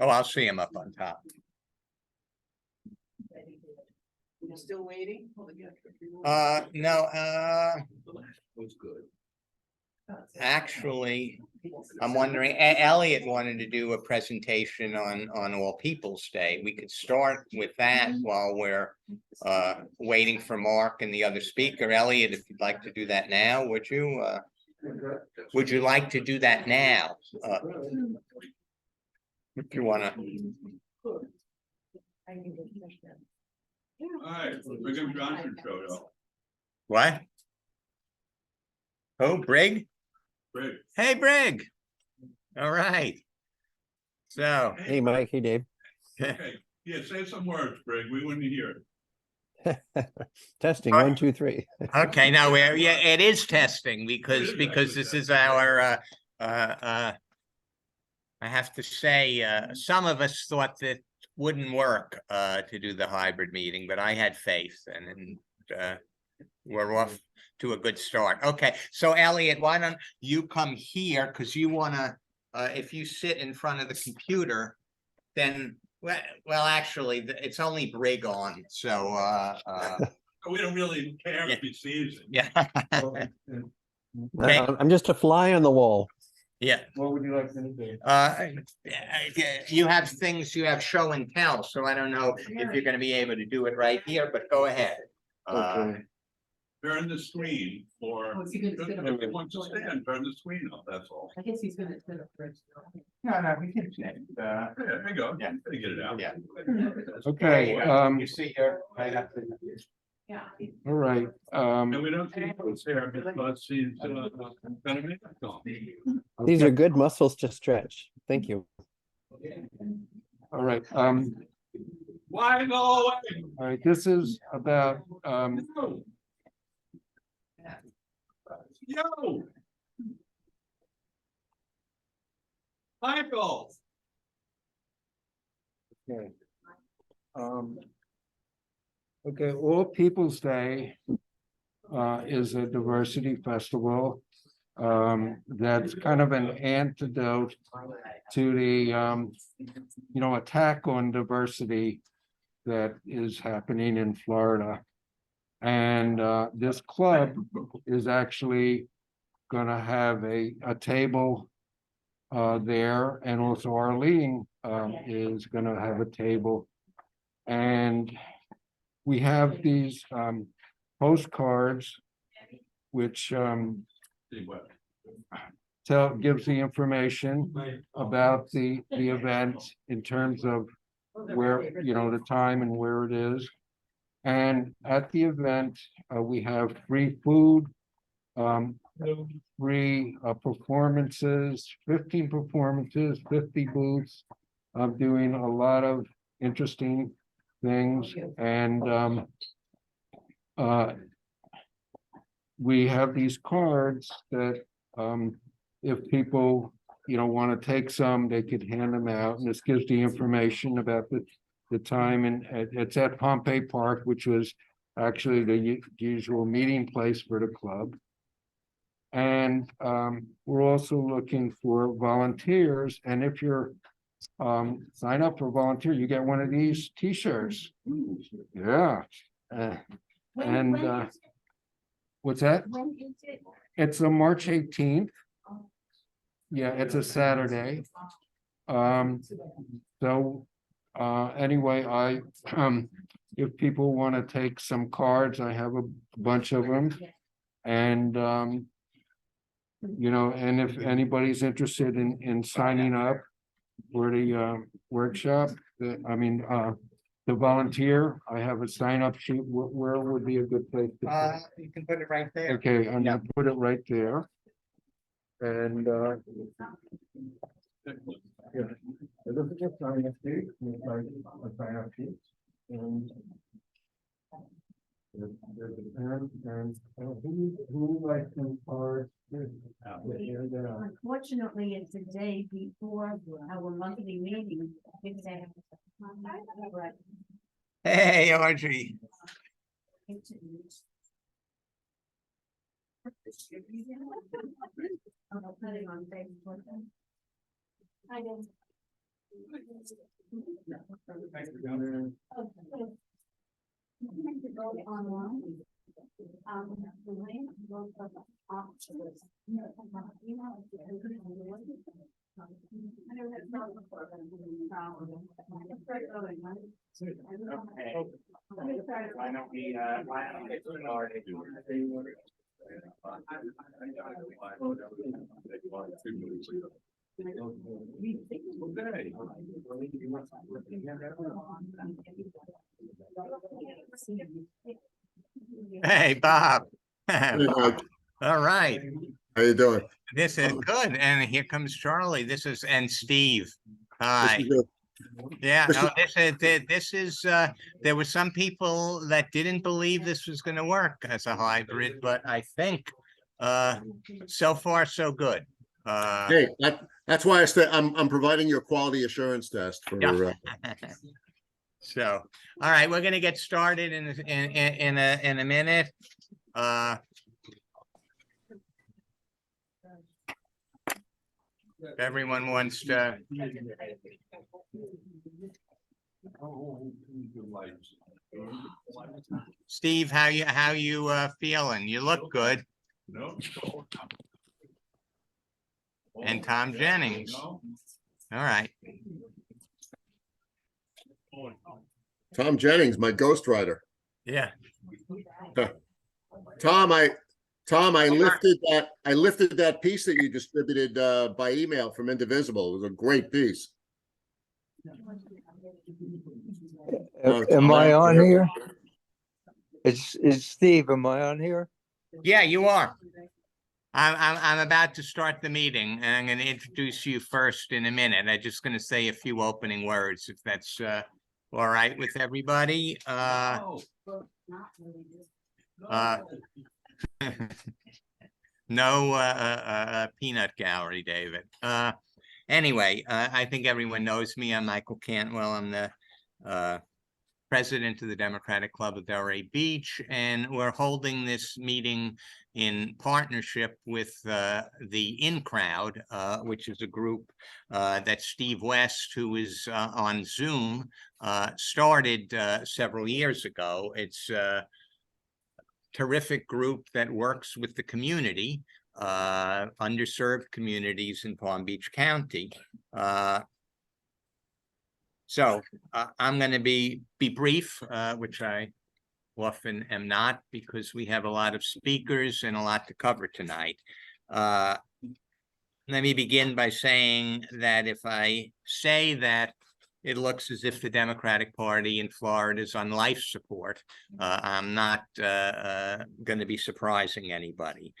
Oh, I'll see him up on top. You're still waiting? No, Was good. actually, I'm wondering, Elliot wanted to do a presentation on All People's Day. We could start with that while we're waiting for Mark and the other speaker. Elliot, if you'd like to do that now, would you? Would you like to do that now? If you wanna. All right, Brigham Johnson showed up. What? Oh, Brig? Brig. Hey, Brig. All right. So. Hey, Mike. Hey, Dave. Okay, yeah, say some words, Brig. We wouldn't hear it. Testing 1, 2, 3. Okay, now yeah, it is testing because this is our I have to say some of us thought that wouldn't work to do the hybrid meeting, but I had faith and we're off to a good start. Okay, so Elliot, why don't you come here because you want to if you sit in front of the computer, then well actually it's only Brig on, so We don't really care if he sees it. yeah. I'm just a fly on the wall. Yeah. What would you like to do? You have things, you have show and tell, so I don't know if you're gonna be able to do it right here, but go ahead. Okay. Turn the screen or Oh, is he gonna sit up if he wants to stand, turn the screen up, that's all. I guess he's gonna sit up first. No, we can. Yeah, there you go. Yeah. Get it out. Yeah. Okay, You see here, right up there. Yeah. all right, And we don't see what's there because he's gonna make it go. These are good muscles to stretch. Thank you. all right, Why go away? all right, this is about, Yo! Michael! okay. Okay, All People's Day is a diversity festival. That's kind of an antidote to the attack on diversity that is happening in Florida. And this club is actually gonna have a table there, and also Arlene is gonna have a table. And we have these postcards, which See what? gives the information about the event in terms of where, the time and where it is. And at the event, we have free food, free performances, 15 performances, 50 booths. I'm doing a lot of interesting things, and we have these cards that if people want to take some, they could hand them out, and this gives the information about the time, and it's at Pompey Park, which was actually the usual meeting place for the club. And we're also looking for volunteers, and if you're sign up for volunteer, you get one of these t-shirts. Yeah. What's that? When is it? It's a March 18th. Yeah, it's a Saturday. So anyway, if people want to take some cards, I have a bunch of them. And and if anybody's interested in signing up for the workshop, the volunteer, I have a sign-up sheet. Where would be a good place to You can put it right there. okay, I'm gonna put it right there. And yeah. This is just sign-up sheet. A sign-up sheet. And there's a pen, and who likes some cards? Unfortunately, it's a day before our monthly meeting. Because I have. Hey, Audrey. I know. Online. The link goes to the office. Why don't we get started? Hey, Bob. Mike. All right, How you doing? this is good. And here comes Charlie. And Steve. Hi. This is good. Yeah, This no, is- this is, there were some people that didn't believe this was gonna work as a hybrid, but I think, so far, so good. Hey, that's why I'm providing you a quality assurance test for, Yeah. So, all right, we're gonna get started in a minute. If everyone wants to, Steve, how you feeling? You look good. And Tom Jennings. All right. Tom Jennings, my ghostwriter. Yeah. Tom, I lifted that piece that you distributed by email from Indivisible. It was a great piece. Am I on here? It's Steve, am I on here? Yeah, you are. I'm about to start the meeting and I'm going to introduce you first in a minute. I'm just going to say a few opening words if that's all right with everybody. No peanut gallery, David. Anyway, I think everyone knows me. I'm Michael Cantwell. I'm the president of the Democratic Club of Delray Beach, and we're holding this meeting in partnership with the In Crowd, which is a group that Steve West, who is on Zoom, started several years ago. It's a terrific group that works with the community, underserved communities in Palm Beach County. So I'm going to be brief, which I often am not because we have a lot of speakers and a lot to cover tonight. Let me begin by saying that if I say that it looks as if the Democratic Party in Florida is on life support, I'm not going to be surprising anybody.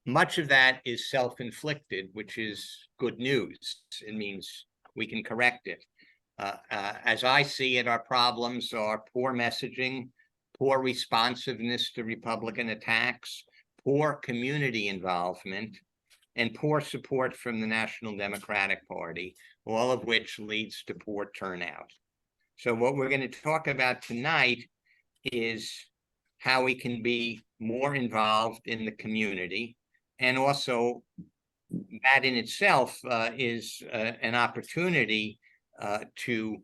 Much of that is self-inflicted, which is good news. It means we can correct it. As I see it, our problems are poor messaging, poor responsiveness to Republican attacks, poor community involvement, and poor support from the National Democratic Party, all of which leads to poor turnout. So what we're going to talk about tonight is how we can be more involved in the community, and also that in itself is an opportunity to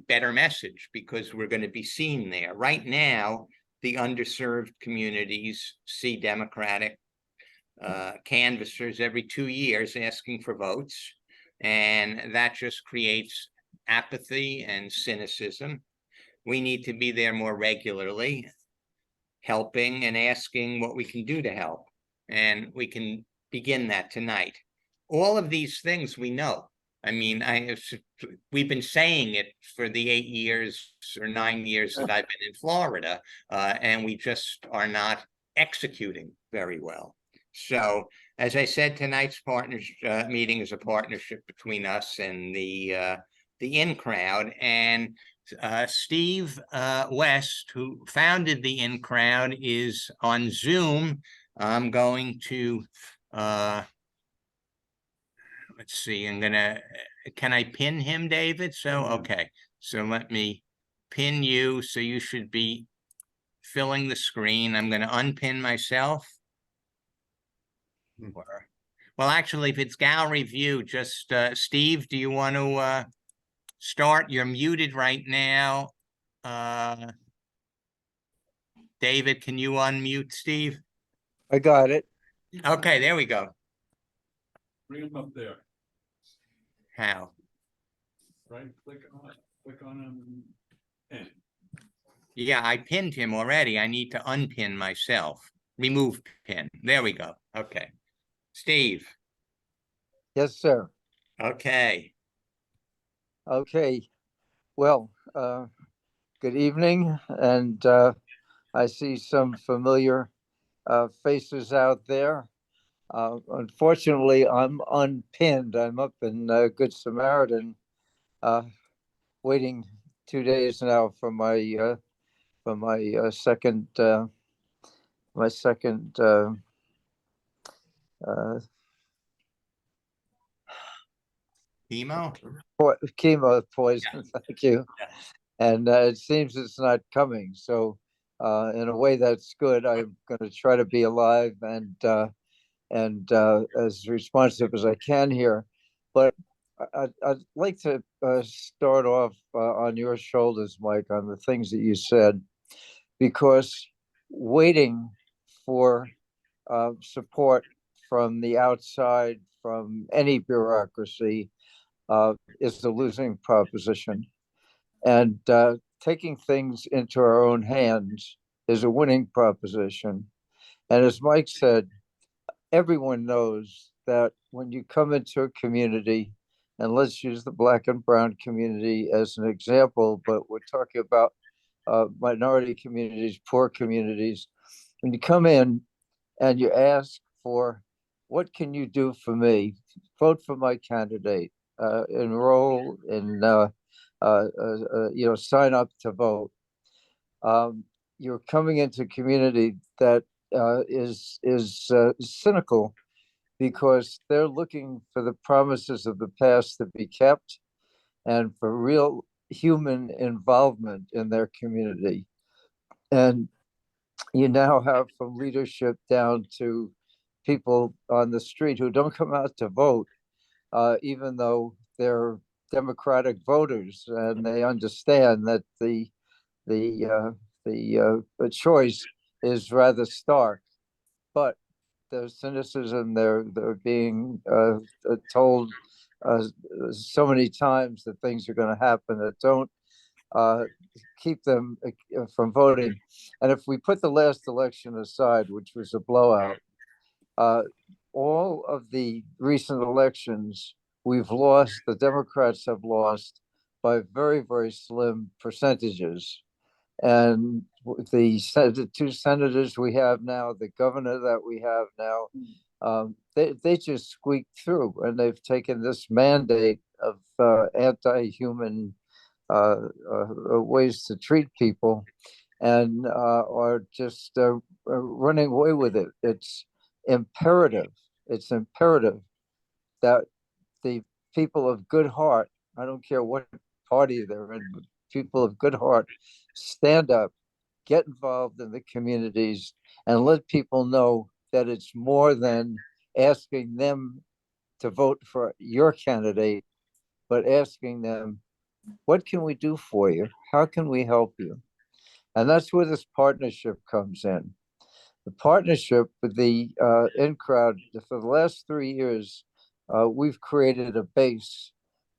better message, because we're going to be seen there. Right now, the underserved communities see Democratic canvassers every 2 years asking for votes, and that just creates apathy and cynicism. We need to be there more regularly, helping and asking what we can do to help, and we can begin that tonight. All of these things we know. I mean, we've been saying it for the 8 years or 9 years that I've been in Florida, and we just are not executing very well. So, as I said, tonight's meeting is a partnership between us and the In Crowd, and Steve West, who founded the In Crowd, is on Zoom. I'm going to let's see, can I pin him, David? So, okay. So let me pin you. So you should be filling the screen. I'm going to unpin myself. Well, actually, if it's gallery view, just, Steve, do you want to, start? You're muted right now. David, can you unmute Steve? I got it. Okay, there we go. Bring him up there, How? right? Click on him. And Yeah, I pinned him already. I need to unpin myself. Remove pin. There we go. Okay. Steve, Yes, sir. okay. Okay. Well, good evening, and I see some familiar faces out there. Unfortunately, I'm unpinned. I'm up in Good Samaritan, waiting 2 days now for my second uh, Chemo? chemo poison. Thank you. And it seems it's not coming. So, in a way, that's good. I'm going to try to be alive and as responsive as I can here. But I'd like to start off on your shoulders, Mike, on the things that you said, because waiting for support from the outside, from any bureaucracy, is the losing proposition. And taking things into our own hands is a winning proposition. And as Mike said, everyone knows that when you come into a community, and let's use the Black and brown community as an example, but we're talking about minority communities, poor communities. When you come in and you ask for, what can you do for me? Vote for my candidate, enroll in, sign up to vote. You're coming into a community that is cynical, because they're looking for the promises of the past to be kept and for real human involvement in their community. And you now have from leadership down to people on the street who don't come out to vote, even though they're Democratic voters, and they understand that the choice is rather stark. But the cynicism, they're being told so many times that things are going to happen that don't keep them from voting. And if we put the last election aside, which was a blowout, all of the recent elections we've lost, the Democrats have lost by very, very slim percentages. And the two senators we have now, the governor that we have now, they just squeaked through, and they've taken this mandate of anti-human ways to treat people, and are just running away with it. It's imperative. It's imperative that the people of good heart, I don't care what party they're in, but people of good heart, stand up, get involved in the communities, and let people know that it's more than asking them to vote for your candidate, but asking them, what can we do for you? How can we help you? And that's where this partnership comes in. The partnership with the in-crowd, for the last 3 years, we've created a base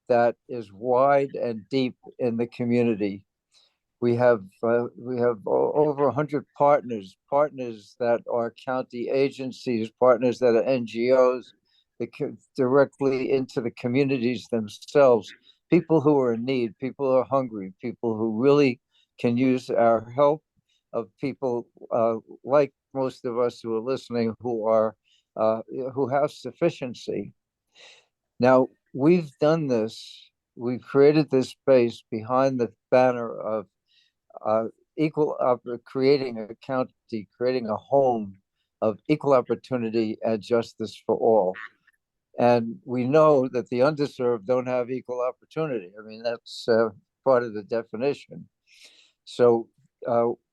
that is wide and deep in the community. We have over 100 partners that are county agencies, partners that are NGOs, that directly into the communities themselves, people who are in need, people who are hungry, people who really can use our help, of people like most of us who are listening, who have sufficiency. Now, we've done this. We've created this space behind the banner of creating a county, creating a home of equal opportunity and justice for all. And we know that the underserved don't have equal opportunity. I mean, that's part of the definition. So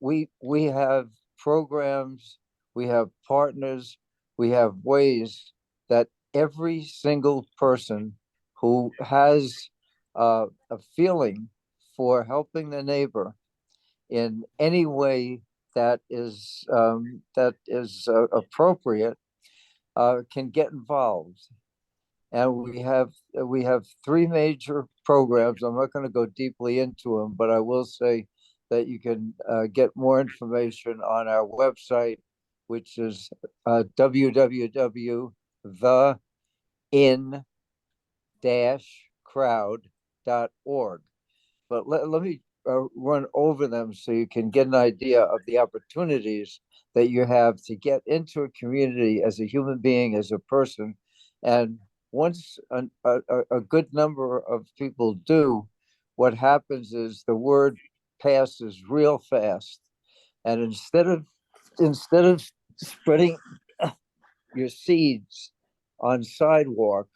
we have programs, we have partners, we have ways that every single person who has a feeling for helping the neighbor in any way that is appropriate can get involved. And we have three major programs. I'm not going to go deeply into them, but I will say that you can get more information on our website, which is www.in-crowd.org. But let me run over them so you can get an idea of the opportunities that you have to get into a community as a human being, as a person. And once a good number of people do, what happens is the word passes real fast. And instead of spreading your seeds on sidewalk,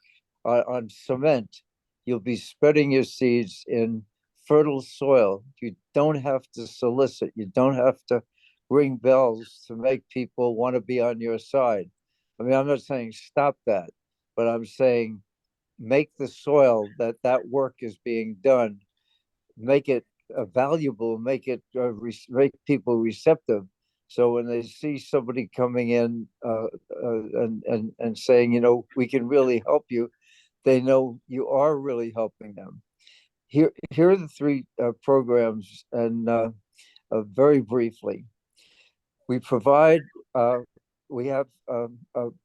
on cement, you'll be spreading your seeds in fertile soil. You don't have to solicit. You don't have to ring bells to make people want to be on your side. I mean, I'm not saying stop that, but I'm saying make the soil that work is being done, make it valuable, make it make people receptive. So when they see somebody coming in and saying, you know, we can really help you, they know you are really helping them. Here are the three programs, and very briefly, we provide, we have a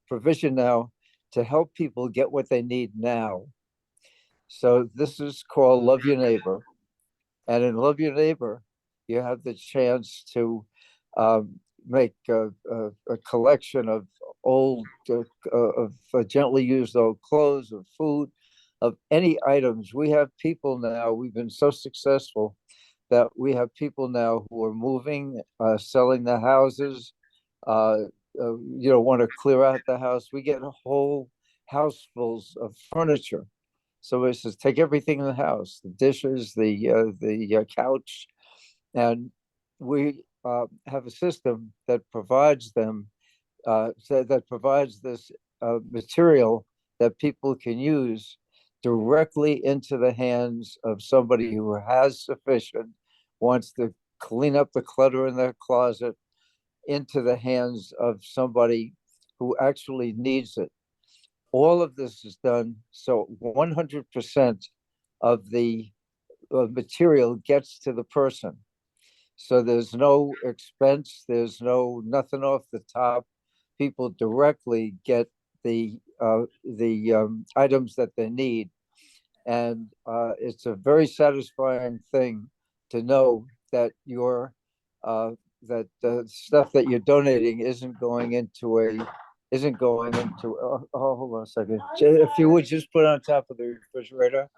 provision now to help people get what they need now. So this is called Love Your Neighbor. And in Love Your Neighbor, you have the chance to make a collection of old, gently used old clothes, of food, of any items. We have people now, we've been so successful that we have people now who are moving, selling the houses, you know, want to clear out the house. We get whole housefuls of furniture. So it says, take everything in the house, the dishes, the couch, and we have a system that provides them, that provides this material that people can use directly into the hands of somebody who has sufficient, wants to clean up the clutter in their closet, into the hands of somebody who actually needs it. All of this is done so 100% of the material gets to the person. So there's no expense, there's nothing off the top. People directly get the items that they need. And it's a very satisfying thing to know that that the stuff that you're donating isn't going into oh, hold on a second. If you would just put it on top of the refrigerator,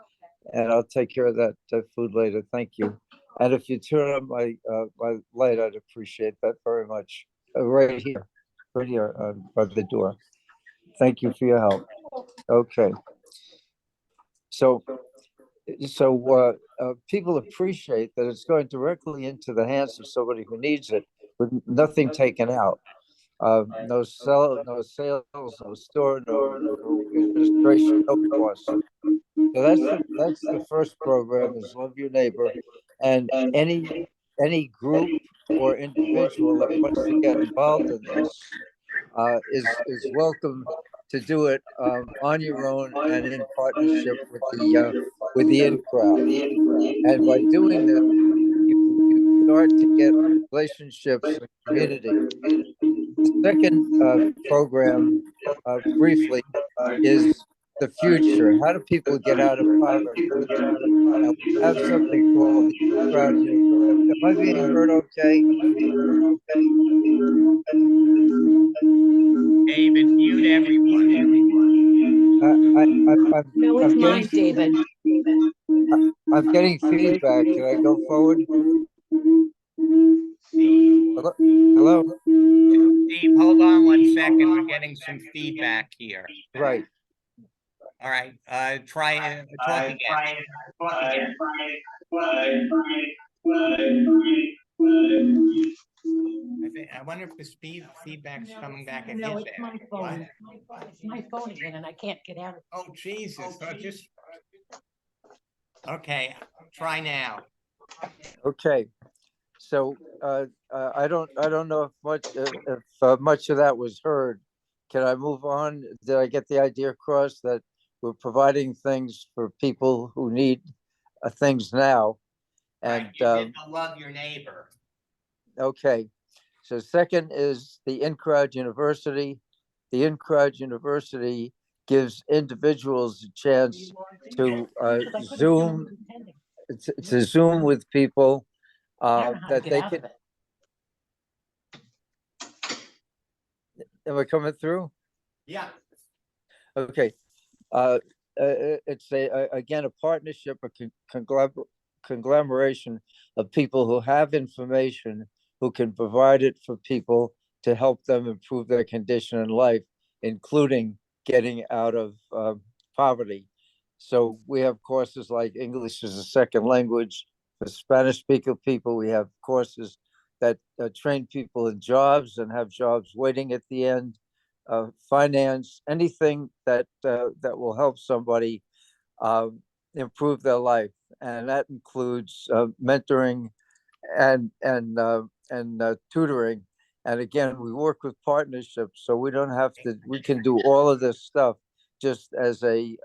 and I'll take care of that food later. Thank you. And if you turn on my light, I'd appreciate that very much. Right here by the door. Thank you for your help. Okay. So people appreciate that it's going directly into the hands of somebody who needs it, with nothing taken out. No sales, no store, no administration, no cost. So that's the first program, is Love Your Neighbor, and any group or individual that wants to get involved in this is welcome to do it on your own and in partnership with the in crowd. And by doing this, you start to get relationships in the community. The second program, briefly, is the future. How do people get out of poverty? And we have something called the crowd universe. Am I being heard okay? David, mute everyone. No, it's mine, David. I'm getting feedback. Can I go forward? Hello? Hello? Steve, hold on 1 second. We're getting some feedback here. Right. All right, try talk again. I wonder if the feedback's coming back at No, his it's end. my What? phone. It's my phone again, and I can't get out of it. Oh, Jesus, just. Okay, try now. Okay, so I don't know if much of that was heard. Can I move on? Did I get the idea across that we're providing things for people who need things now? And Right, you did the love your neighbor. okay, so second is the in-crowd university. The in-crowd university gives individuals a chance to Zoom with people I don't know how to that get they out can. of it. Am I coming through? Yeah. Okay. It's again a partnership, a conglomeration of people who have information, who can provide it for people to help them improve their condition in life, including getting out of poverty. So we have courses like English as a second language for Spanish speaking people. We have courses that train people in jobs and have jobs waiting at the end. Finance, anything that will help somebody improve their life, and that includes mentoring and tutoring. And again, we work with partnerships, so we don't have to. We can do all of this stuff just as a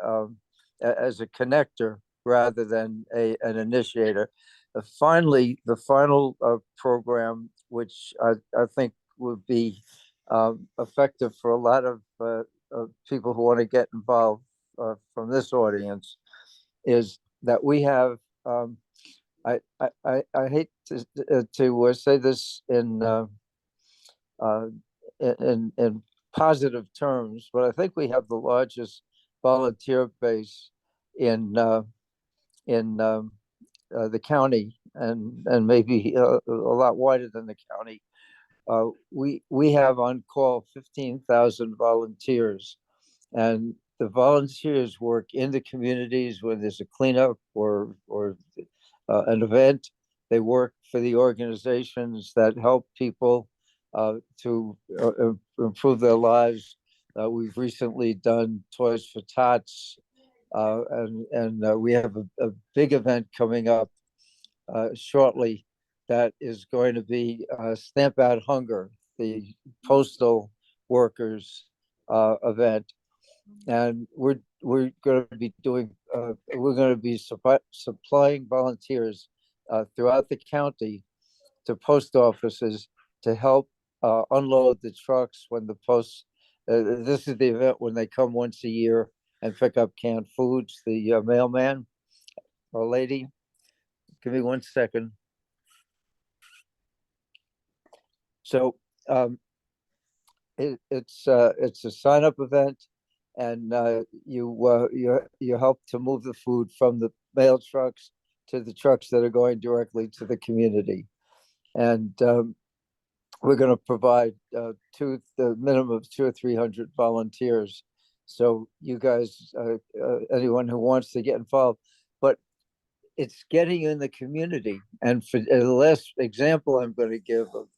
connector rather than an initiator. Finally, the final program, which I think would be effective for a lot of people who want to get involved from this audience, is that we have. I hate to say this in positive terms, but I think we have the largest volunteer base in the county, and maybe a lot wider than the county. We have on call 15,000 volunteers, and the volunteers work in the communities when there's a cleanup or an event. They work for the organizations that help people to improve their lives. We've recently done Toys for Tots, and we have a big event coming up shortly that is going to be Stamp Out Hunger, the postal workers event. And we're going to be doing we're going to be supplying volunteers throughout the county to post offices to help unload the trucks when the post. This is the event when they come once a year and pick up canned foods. The mailman or lady, give me 1 second. So it's a sign up event, and you help to move the food from the mail trucks to the trucks that are going directly to the community. And we're going to provide the minimum of 200 or 300 volunteers. So you guys, anyone who wants to get involved, but it's getting in the community. And for the last example I'm going to give of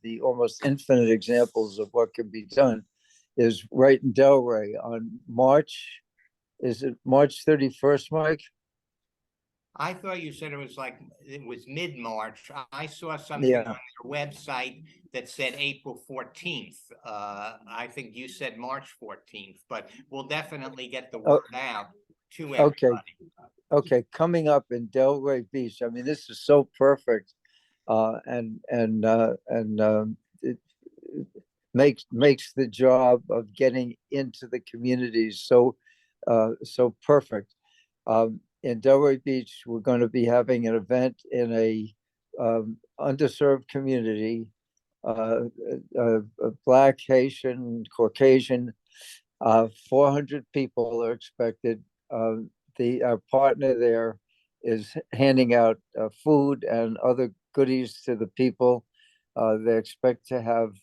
the almost infinite examples of what can be done is right in Delray on March. Is it March 31st, Mike? I thought you said it was mid-March. I saw something on your website that said April 14th. I think you said March 14th, but we'll definitely get the word out to everybody. Okay, coming up in Delray Beach. I mean, this is so perfect, and it makes the job of getting into the communities so perfect. In Delray Beach, we're going to be having an event in a underserved community, Black, Haitian, Caucasian. 400 people are expected. Our partner there is handing out food and other goodies to the people. They expect to have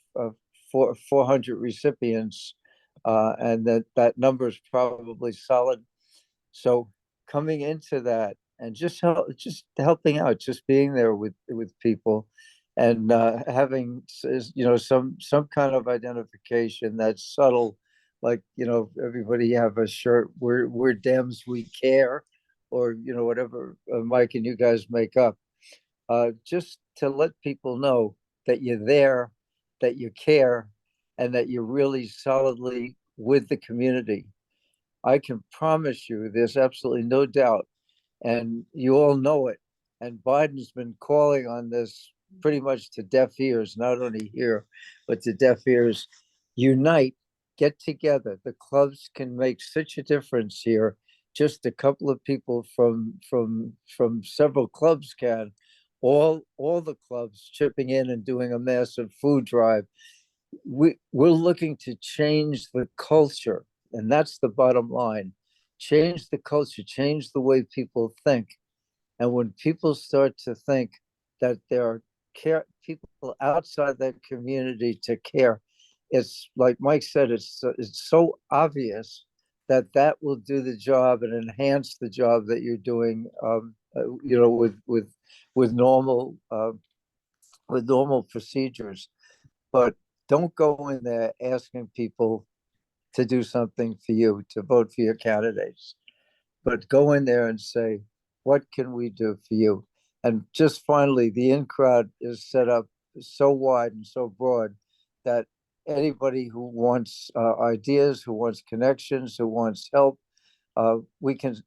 400 recipients, and that number is probably solid. So coming into that, and just helping out, just being there with people, and having some kind of identification that's subtle, like everybody have a shirt, we're Dems, we care, or whatever Mike and you guys make up, just to let people know that you're there, that you care, and that you're really solidly with the community. I can promise you, there's absolutely no doubt, and you all know it. And Biden's been calling on this pretty much to deaf ears, not only here, but to deaf ears. Unite, get together. The clubs can make such a difference here. Just a couple of people from several clubs can. All the clubs chipping in and doing a massive food drive. We're looking to change the culture, and that's the bottom line. Change the culture, change the way people think. And when people start to think that there are people outside that community to care, it's like Mike said, it's so obvious that will do the job and enhance the job that you're doing, with normal procedures. But don't go in there asking people to do something for you, to vote for your candidates, but go in there and say, what can we do for you? And just finally, the in crowd is set up so wide and so broad that anybody who wants ideas, who wants connections, who wants help, we can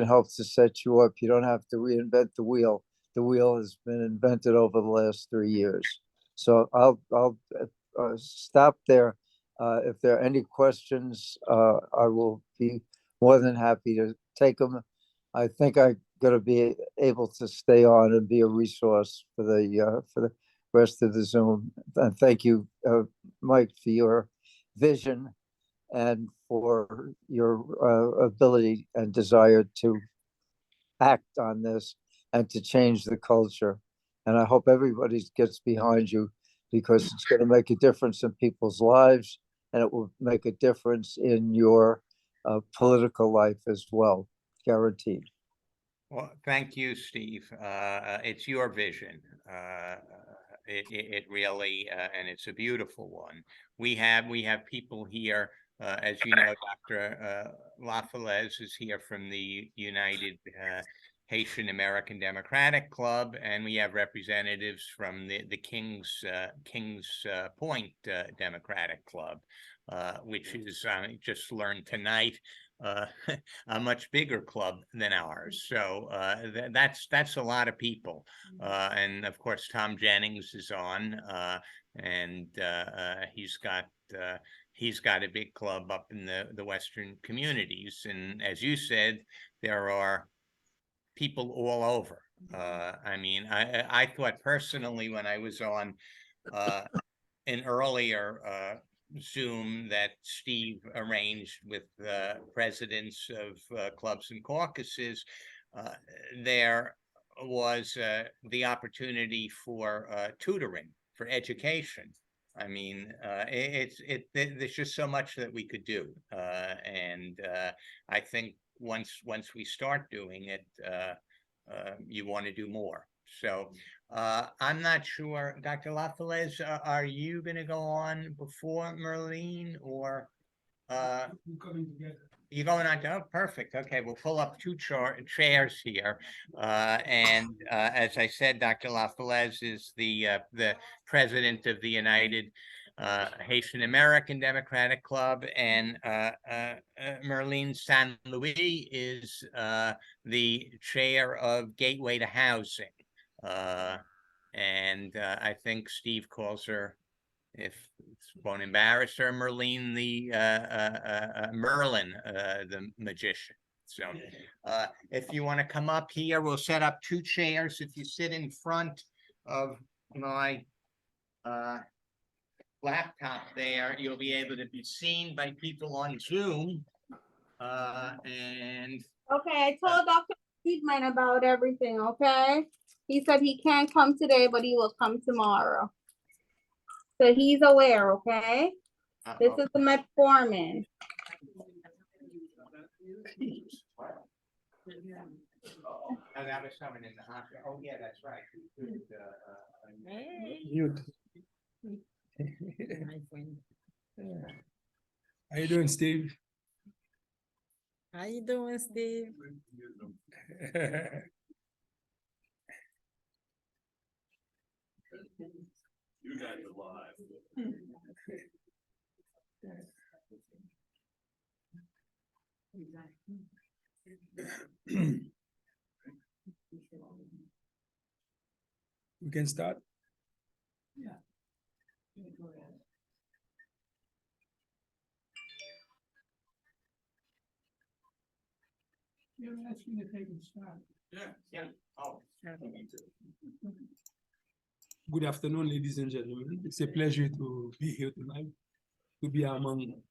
help to set you up. You don't have to reinvent the wheel. The wheel has been invented over the last 3 years. So I'll stop there. If there are any questions, I will be more than happy to take them. I think I'm going to be able to stay on and be a resource for the rest of the Zoom. And thank you, Mike, for your vision and for your ability and desire to act on this and to change the culture. And I hope everybody gets behind you, because it's going to make a difference in people's lives, and it will make a difference in your political life as well, guaranteed. Well, thank you, Steve. It's your vision. It really, and it's a beautiful one. We have people here, as you know, Dr. Lafalaise is here from the United Haitian American Democratic Club, and we have representatives from the Kings Point Democratic Club, which is, just learned tonight, a much bigger club than ours. So that's a lot of people. And of course, Tom Jennings is on, and he's got a big club up in the Western communities. And as you said, there are people all over. I mean, I thought personally, when I was on an earlier Zoom that Steve arranged with presidents of clubs and caucuses, there was the opportunity for tutoring, for education. I mean, there's just so much that we could do, and I think once we start doing it, you want to do more. So I'm not sure, Dr. Lafalaise, are you going to go on before Merlene, or you're going on? Oh, perfect. Okay, we'll pull up two chairs here. And as I said, Dr. Lafalaise is the president of the United Haitian American Democratic Club, and Merlene San Louis is the chair of Gateway to Housing. And I think Steve calls her, if it won't embarrass her, Merlene Merlin, the magician. So if you want to come up here, we'll set up two chairs. If you sit in front of my laptop there, you'll be able to be seen by people on Zoom. And okay, I told Dr. Friedman about everything, okay? He said he can't come today, but he will come tomorrow. So he's aware, okay? This is the metformin. Oh, that was someone in the hospital. Oh, yeah, that's right. Youth. How you doing, Steve? How you doing, Steve? You guys are live. We can start. Yeah. Oh. Good afternoon, ladies and gentlemen. It's a pleasure to be here tonight, to be among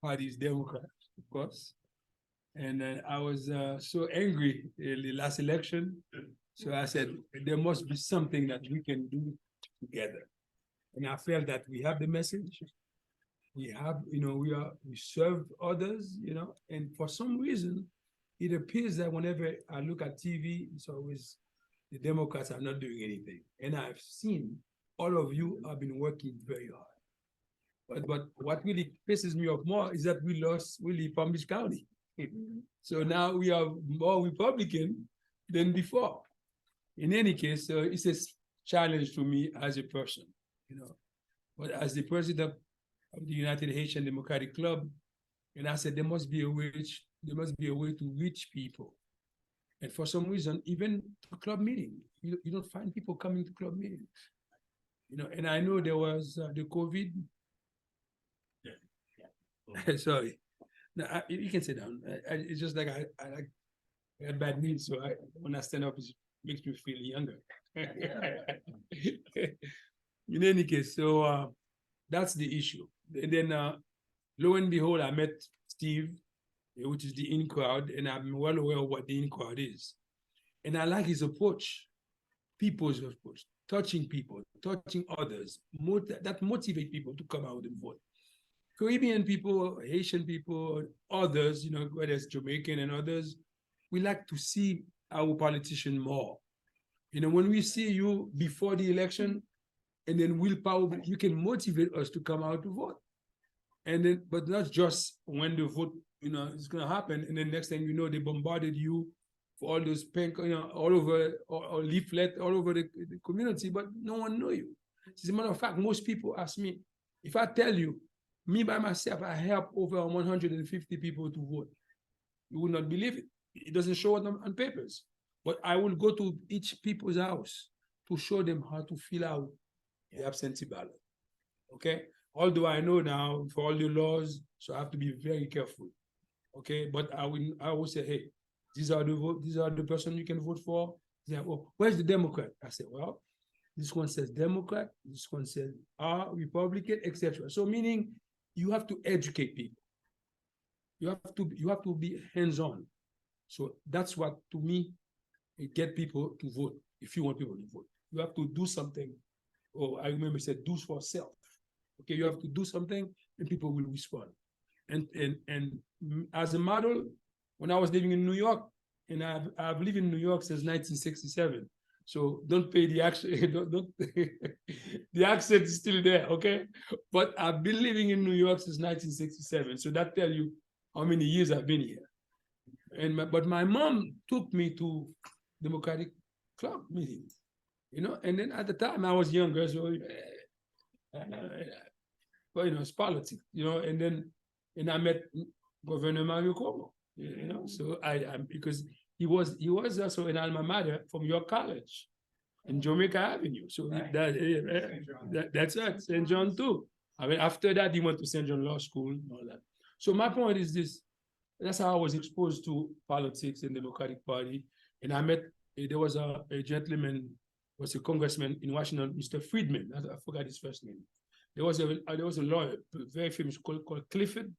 parties, Democrats, of course. And I was so angry in the last election. So I said, there must be something that we can do together. And I felt that we have the message. We have, we serve others, and for some reason, it appears that whenever I look at TV, it's always the Democrats are not doing anything. And I've seen all of you have been working very hard. But what really pisses me off more is that we lost really Palm Beach County. So now we are more Republican than before. In any case, it's a challenge to me as a person, But as the president of the United Haitian Democratic Club, and I said there must be a way to reach people. And for some reason, even to club meeting, you don't find people coming to club meetings. And I know there was the COVID. Yeah. Sorry. No, you can sit down. It's just like I had bad knees, so when I stand up, it makes me feel younger. In any case, so that's the issue. And then lo and behold, I met Steve, which is the in crowd, and I'm well aware of what the in crowd is. And I like his approach, people's approach, touching people, touching others, that motivate people to come out and vote. Caribbean people, Haitian people, others, whether it's Jamaican and others, we like to see our politician more. When we see you before the election, and then willpower, you can motivate us to come out to vote. And then, but not just when the vote, is going to happen, and then next thing you know, they bombarded you for all those pink, all over, or leaflet all over the community, but no one knew you. As a matter of fact, most people ask me, if I tell you, me by myself, I help over 150 people to vote, you would not believe it. It doesn't show it on papers. But I will go to each people's house to show them how to fill out the absentee ballot. Okay? Although I know now for all the laws, so I have to be very careful. Okay, but I will say, hey, these are the person you can vote for. They say, oh, where's the Democrat? I say, well, this one says Democrat, this one says Republican, etc. So meaning you have to educate people. You have to be hands-on. So that's what, to me, it get people to vote. If you want people to vote, you have to do something. Oh, I remember it said, do for self. Okay, you have to do something, and people will respond. And as a model, when I was living in New York, and I've lived in New York since 1967. So don't pay the accent. don't the accent is still there, okay? But I've been living in New York since 1967. So that tells you how many years I've been here. But my mom took me to Democratic Club meetings, and then at the time I was younger, so but it's politics, and I met Governor Mario Cuomo, so I because he was also an alma mater from York College in Jamaica Avenue. So that's right, St. John too. I mean, after that, he went to St. John Law School and all that. So my point is this: that's how I was exposed to politics and Democratic Party. And I met, there was a gentleman, was a congressman in Washington, Mr. Friedman. I forgot his first name. There was a lawyer, very famous, called Clifford,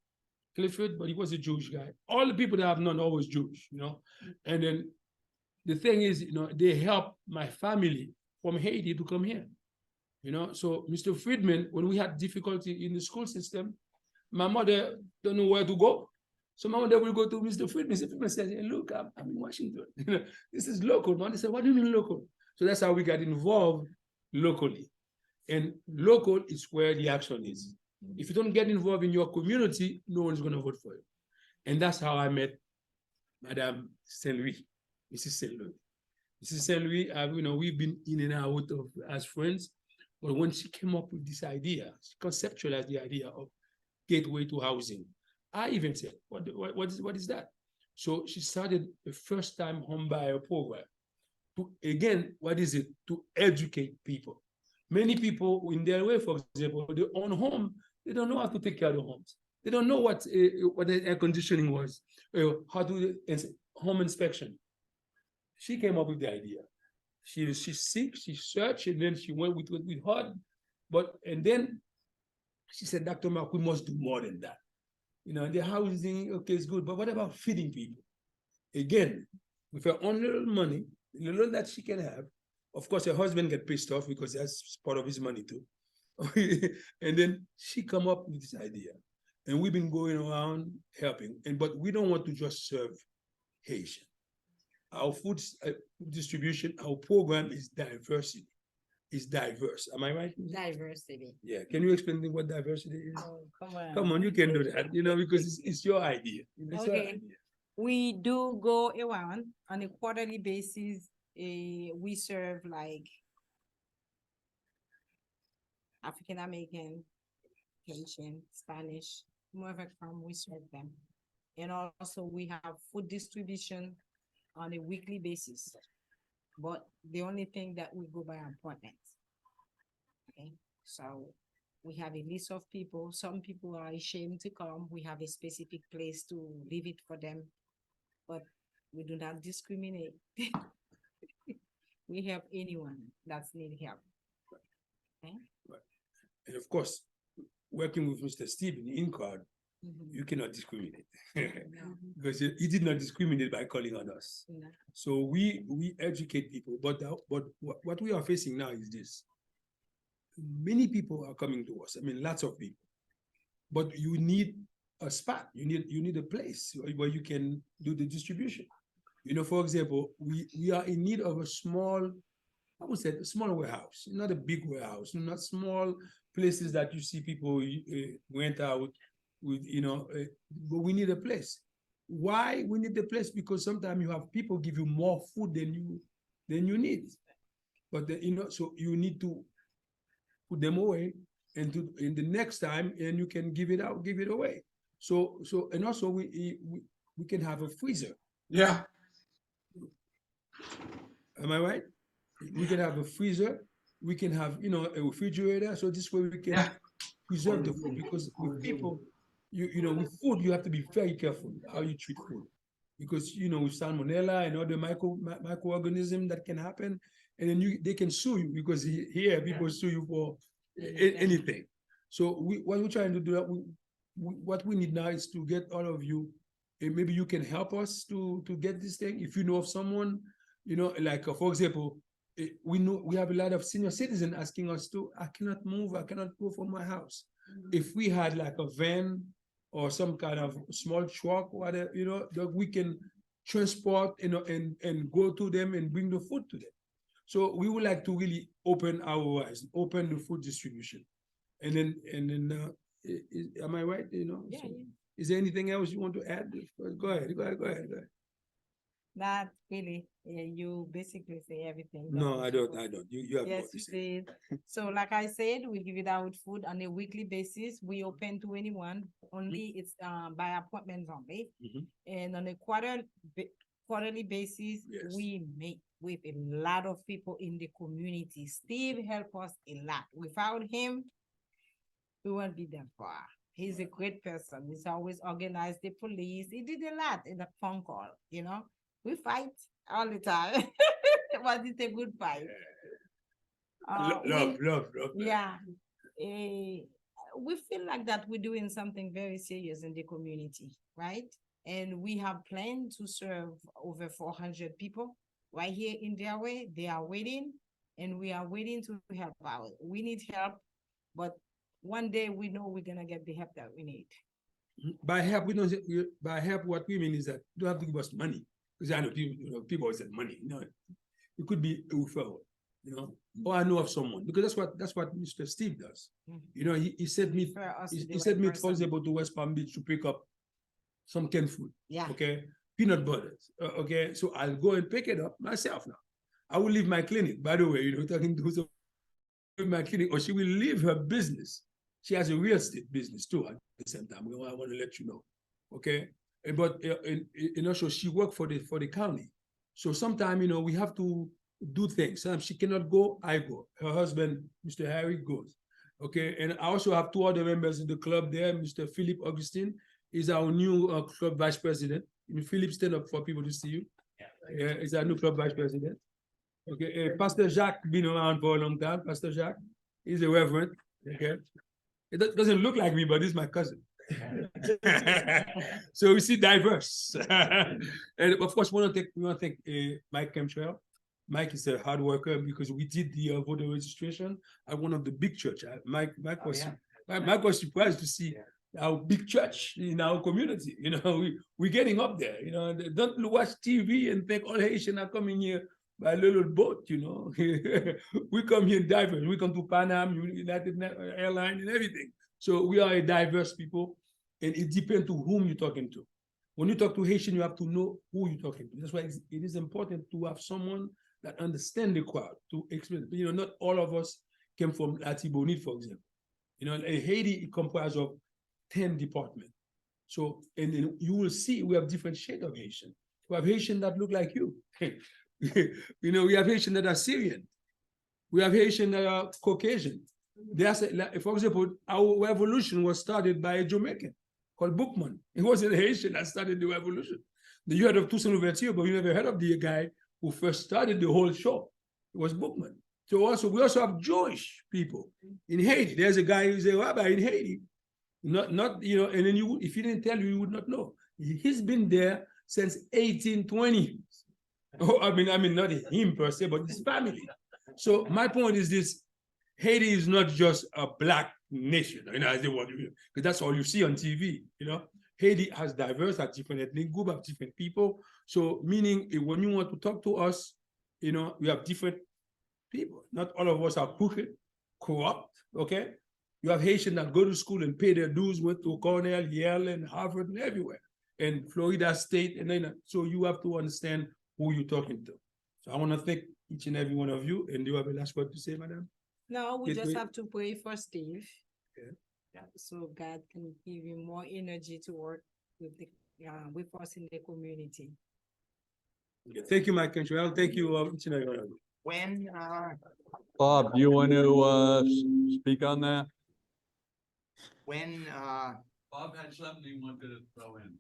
but he was a Jewish guy. All the people that I've known are always Jewish, And then the thing is, they helped my family from Haiti to come here, So Mr. Friedman, when we had difficulty in the school system, my mother don't know where to go. Someone that will go to Mr. Friedman. Mr. Friedman says, hey, look, I'm in Washington. This is local, man. They said, what do you mean local? So that's how we got involved locally. And local is where the action is. If you don't get involved in your community, no one's going to vote for you. And that's how I met Madame Saint Louis, Mrs. Saint Louis. Mrs. Saint Louis, we've been in and out of as friends, but when she came up with this idea, she conceptualized the idea of gateway to housing. I even said, what is that? So she started the first time home buyer program. Again, what is it? To educate people. Many people in their way, for example, they own home, they don't know how to take care of the homes. They don't know what the air conditioning was, how to home inspection. She came up with the idea. She searched, and then she went with her. And then she said, Dr. Mark, we must do more than that. The housing, okay, is good, but what about feeding people? Again, with her own little money, the little that she can have, of course, her husband get pissed off because that's part of his money too. And then she come up with this idea. And we've been going around helping. But we don't want to just serve Haitian. Our food distribution, our program is diversity. It's diverse. Am I right? Diversity. Yeah. Can you explain what diversity is? Oh, come on. Come on, you can do that, because it's your idea. It's your Okay. idea. We do go around on a quarterly basis. We serve like African American, Haitian, Spanish, whoever come, we serve them. And also we have food distribution on a weekly basis. But the only thing that we go by appointments. Okay, so we have a list of people. Some people are ashamed to come. We have a specific place to leave it for them, but we do not discriminate. We help anyone that's need help. Okay? And of course, working with Mr. Steve in the in-crowd, Mhm. you cannot discriminate. No. Because he did not discriminate by calling on us. No. So we educate people, but what we are facing now is this. Many people are coming to us. I mean, lots of people, but you need a spot. You need a place where you can do the distribution. For example, we are in need of a small, I would say, a small warehouse, not a big warehouse, not small places that you see people rent out with, but we need a place. Why we need the place? Because sometimes you have people give you more food than you need. But so you need to put them away and in the next time, and you can give it out, give it away. So and also we can have a freezer. Yeah. Am I right? We can have a freezer. We can have a refrigerator. So this way we can preserve the food, because with people, with food, you have to be very careful how you treat food, because with salmonella and other microorganisms that can happen, and then they can sue you, because here people sue you for anything. So what we're trying to do, what we need now is to get all of you, and maybe you can help us to get this thing. If you know of someone, like for example, we know we have a lot of senior citizens asking us I cannot move, I cannot go from my house. If we had like a van or some kind of small truck, whatever, that we can transport, and go to them and bring the food to them. So we would like to really open our eyes, open the food distribution. And then am I right? Yeah, So, yeah. is there anything else you want to add? Go ahead. Not really. Yeah, you basically say everything. that No, was I don't. supposed- You have more Yes, to you say. did. So like I said, we give it out food on a weekly basis. We open to anyone. Only it's by appointments only. Mhm. And on a quarterly basis, Yes. we meet with a lot of people in the community. Steve helped us a lot. Without him, we won't be that far. He's a great person. He's always organized the police. He did a lot in the phone call, We fight all the time. But it's a good fight. Love. Yeah. We feel like that we're doing something very serious in the community, right? And we have planned to serve over 400 people right here in their way. They are waiting, and we are waiting to help out. We need help, but one day we know we're gonna get the help that we need. By help, we don't say, by help, what we mean is that you don't have to give us money. Because I know people always said money, it could be a referral, or I know of someone, because that's what Mr. Steve does. He sent me, For us to he the sent right me, person. for example, to West Palm Beach to pick up some canned food. Yeah. Okay, peanut butter. Okay, so I'll go and pick it up myself now. I will leave my clinic, by the way, talking to some my clinic, or she will leave her business. She has a real estate business too at the same time. I want to let you know. Okay. But so she worked for the county. So sometimes we have to do things. Sometimes she cannot go, I go. Her husband, Mr. Harry, goes. Okay. And I also have 2 other members in the club there. Mr. Philip Augustine is our new club vice president. Philip, stand up for people to see you. Yeah, he's our new club vice president. Okay, Pastor Jacques been around for a long time. Pastor Jacques, he's a reverend. Okay, it doesn't look like me, but he's my cousin. So we see diverse, and of course we want to thank Mike Kemtrell. Mike is a hard worker because we did the voter registration at one of the big church. Mike was surprised to see our big church in our community. We're getting up there. Don't watch TV and think all Haitians are coming here by a little boat. We come here diverse. We come to Pan Am, United Airlines, and everything. So we are a diverse people, and it depends to whom you're talking to. When you talk to Haitian, you have to know who you're talking to. That's why it is important to have someone that understands the crowd to explain. Not all of us came from Latibonite, for example. Haiti is comprised of 10 departments. So, and then you will see we have different shades of Haitian. We have Haitian that look like you. We have Haitian that are Syrian. We have Haitian that are Caucasian. For example, our revolution was started by a Jamaican called Bookman. It wasn't a Haitian that started the revolution. You heard of Toussaint Louverture, but you never heard of the guy who first started the whole show. It was Bookman. So we also have Jewish people in Haiti. There's a guy who's a rabbi in Haiti. And then if he didn't tell you, you would not know. He's been there since 1820. Oh, I mean, not him per se, but his family. So my point is this: Haiti is not just a black nation, as they want to, because that's all you see on TV. Haiti has diverse, has different ethnic group, have different people. So meaning, when you want to talk to us, we have different people. Not all of us are crooked, corrupt. Okay, you have Haitians that go to school and pay their dues, went to Cornell, Yale, and Harvard, and everywhere, and Florida State, and then so you have to understand who you're talking to. So I want to thank each and every one of you. And do you have a last word to say, madam? No, we Gateway? just have to pray for Steve. Okay. So God can give him more energy to work with with us in the community. Okay. Thank you, Mike Cantrell. Thank you, each and every one of you. When, Bob, do you want to speak on that? Bob had something he wanted to throw in.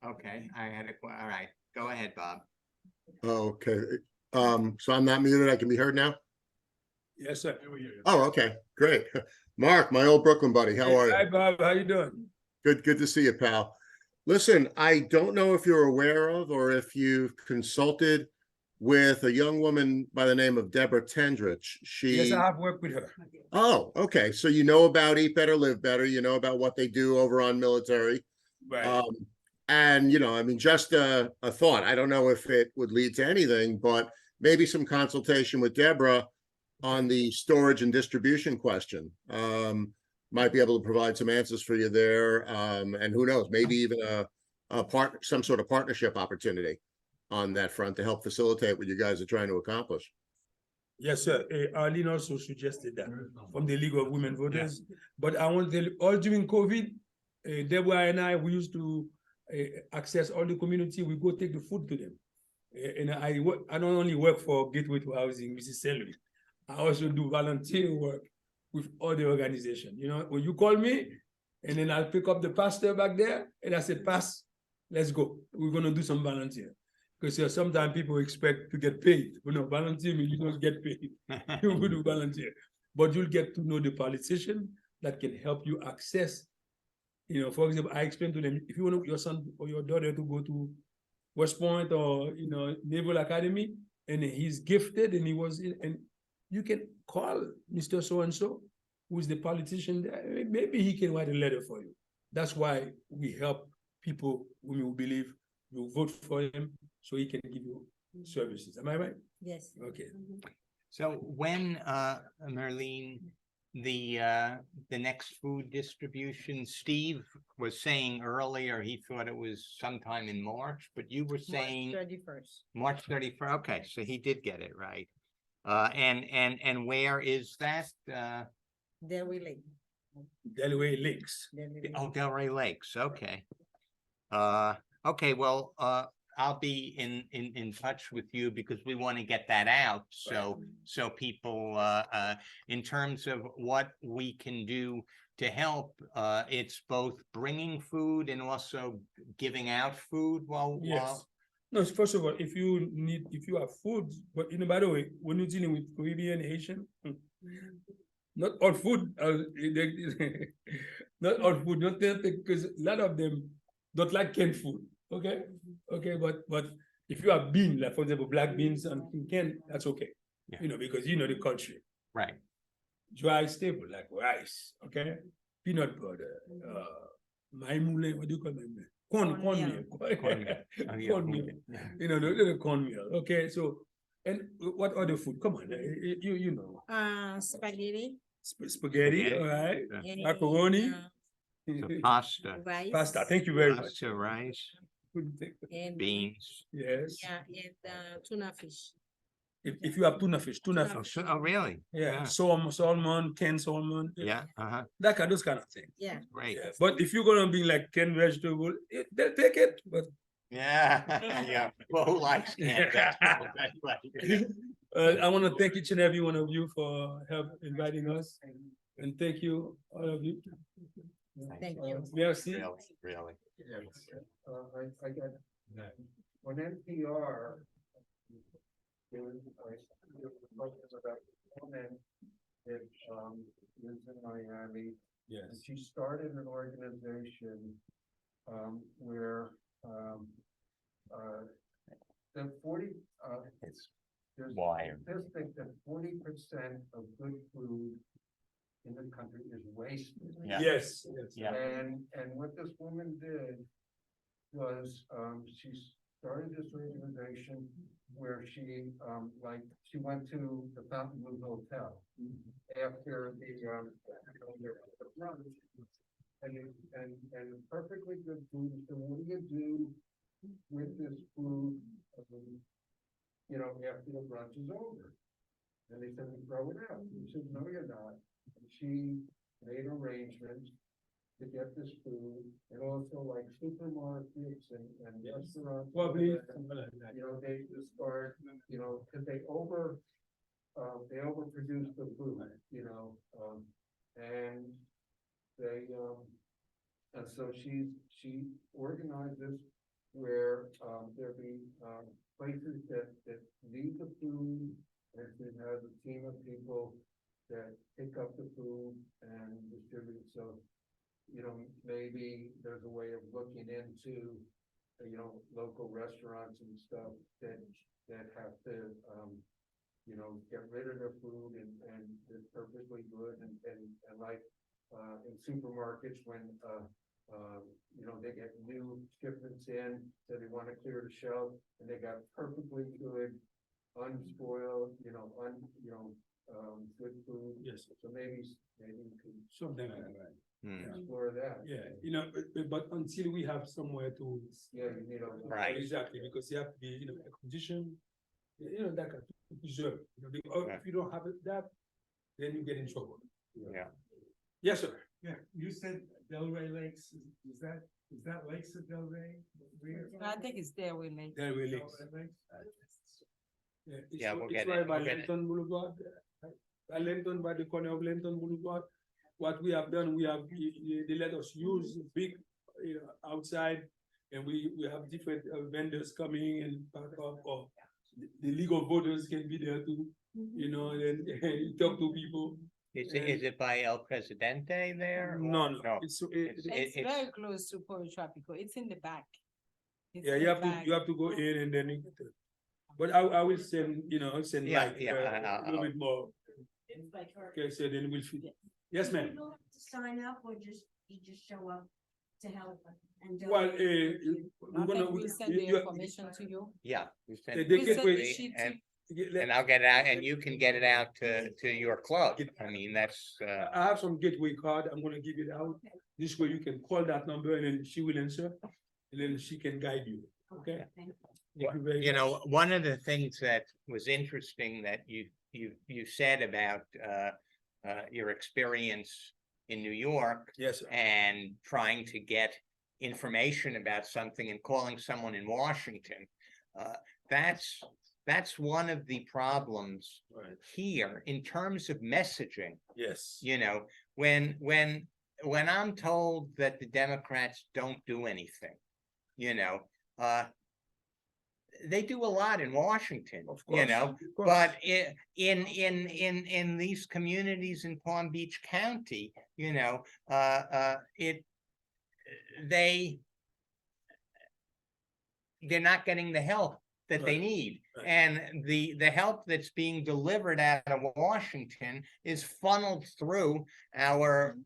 Okay, all right, go ahead, Bob. Okay, so I'm not muted, I can be heard now? Yes, sir. Oh, okay, great. Mark, my old Brooklyn buddy, how are you? Hi, Bob. How you doing? Good to see you, pal. Listen, I don't know if you're aware of or if you've consulted with a young woman by the name of Deborah Tendrich. Yes, I have worked with her. Oh, okay. So you know about Eat Better, Live Better. You know about what they do over on military. Right. And, I mean, just a thought. I don't know if it would lead to anything, but maybe some consultation with Deborah on the storage and distribution question. Might be able to provide some answers for you there. And who knows, maybe even some sort of partnership opportunity on that front to help facilitate what you guys are trying to accomplish. Yes, sir. Arlene also suggested that from the League of Women Voters. Yeah. But I want to tell you, all during COVID, Deborah and I, we used to access all the community. We go take the food to them. And I don't only work for Gateway to Housing, Mrs. Selby. I also do volunteer work with other organizations. When you call me, and then I'll pick up the pastor back there, and I say, Pass, let's go. We're going to do some volunteer. Because sometimes people expect to get paid. Volunteer means you don't get paid. You will do volunteer. But you'll get to know the politician that can help you access. For example, I explained to them, if you want your son or your daughter to go to West Point or, Naval Academy, and he's gifted and and you can call Mr. So-and-so, who's the politician there. Maybe he can write a letter for you. That's why we help people whom you believe you vote for him so he can give you services. Am I right? Yes. Okay. So when, Marlene, the next food distribution, Steve was saying earlier, he thought it was sometime in March, but you were saying March 31st. March 31st. Okay, so he did get it right. And where is that? Delray Lake. Delaware Lakes. Oh, Delray Lakes, okay. Okay, well, I'll be in touch with you because we want to get that out. So people, in terms of what we can do to help, it's both bringing food and also giving out food while. Yes. No, first of all, if you have food, but by the way, when you're dealing with Caribbean Haitian, not all food, not all food, not because a lot of them don't like canned food. Okay, but if you have beans, like for example, black beans and canned, that's okay. Yeah. Because the country. Right. Dry staple like rice, okay, peanut butter, maimoule, what do you call it? Cornmeal. Cornmeal. Oh, yeah. Cornmeal. Yeah. The cornmeal. Okay, so and what other food? Come on, you know. Spaghetti. Spaghetti, all right. Yeah. Macaroni. So pasta. Rice. Pasta. Thank you very much. Pasta, rice, And beans. Yes. yeah, and tuna fish. If you have tuna fish. Oh, really? Yeah. Salmon, canned salmon. Yeah, uh-huh, Those kind of things. Yeah. great. Yeah. But if you're gonna be like canned vegetable, they'll take it. But Yeah, yeah. Well, who likes canned vegetables? That's right. I want to thank each and every one of you for inviting us, and thank you all of you. Thank you. Merci. Really. I got, when NPR, there was about a woman that, lives in Miami. And Yes. she started an organization, where, the 40, It's there's wired. statistic that 40% of good food in the country is wasted. Yeah. Yes. Yeah. And what this woman did was, she started this organization where she, she went to the Fontainebleau Hotel after the brunch. And perfectly good food. So what do you do with this food, after the brunch is over? And they said, we throw it out. She said, no, you're not. And she made arrangements to get this food, and also like supermarkets and restaurants. Probably. They just start, because they overproduce the food, and they, and so she organizes where, there'll be, places that need the food, and she has a team of people that pick up the food and distribute. So, maybe there's a way of looking into, local restaurants and stuff that have to, get rid of their food and it's perfectly good and like, in supermarkets when, they get new shipments in, so they want to clear the shelf and they got perfectly good, unspoiled, good food. Yes. So maybe we could Something like that. explore that. Yeah, but until we have somewhere to. Yeah, you need a. Right. Exactly, because you have to be, a condition, that can preserve. If you don't have that, then you get in trouble. Yeah. Yes, sir. Yeah, you said Delray Lakes, is that Lakes of Delray? I think it's Delray Lake. Delray Lakes. Yeah, we'll It's get right it, by we'll get it. Linton Boulevard, Linton, by the corner of Linton Boulevard. What we have done, they let us use big, outside, and we have different vendors coming and back up, or the legal voters can be there too, and you talk to people. Is it by El Presidente there? No, No. It's very close to Puerto Tropico. It's in the back. It's Yeah, in you the have to, back. you have to go in and then, but I will send, send Yeah, like, yeah, a little bit more. Okay, so then we'll. Yes, ma'am. You don't have to sign up or you just show up to help and Well, donate. we're gonna, We'll send the information to you. Yeah. you send the it We'll gateway- send the quickly, sheet And to and I'll get it out, and you can get it out to your club. I mean, that's, I have some gateway card. I'm gonna give it out. This way you can call that number and then she will answer. And then she can guide you. Okay? Thank you. Thank you very you much. know, one of the things that was interesting that you said about your experience in New York Yes, sir. and trying to get information about something and calling someone in Washington. That's one of the problems Right. here in terms of messaging. Yes. You know, when I'm told that the Democrats don't do anything, you know, they do a lot in Washington, Of you course, know, of course. but in these communities in Palm Beach County, you know, they're not getting the help that they Right, need. right. And the help that's being delivered out of Washington is funneled through our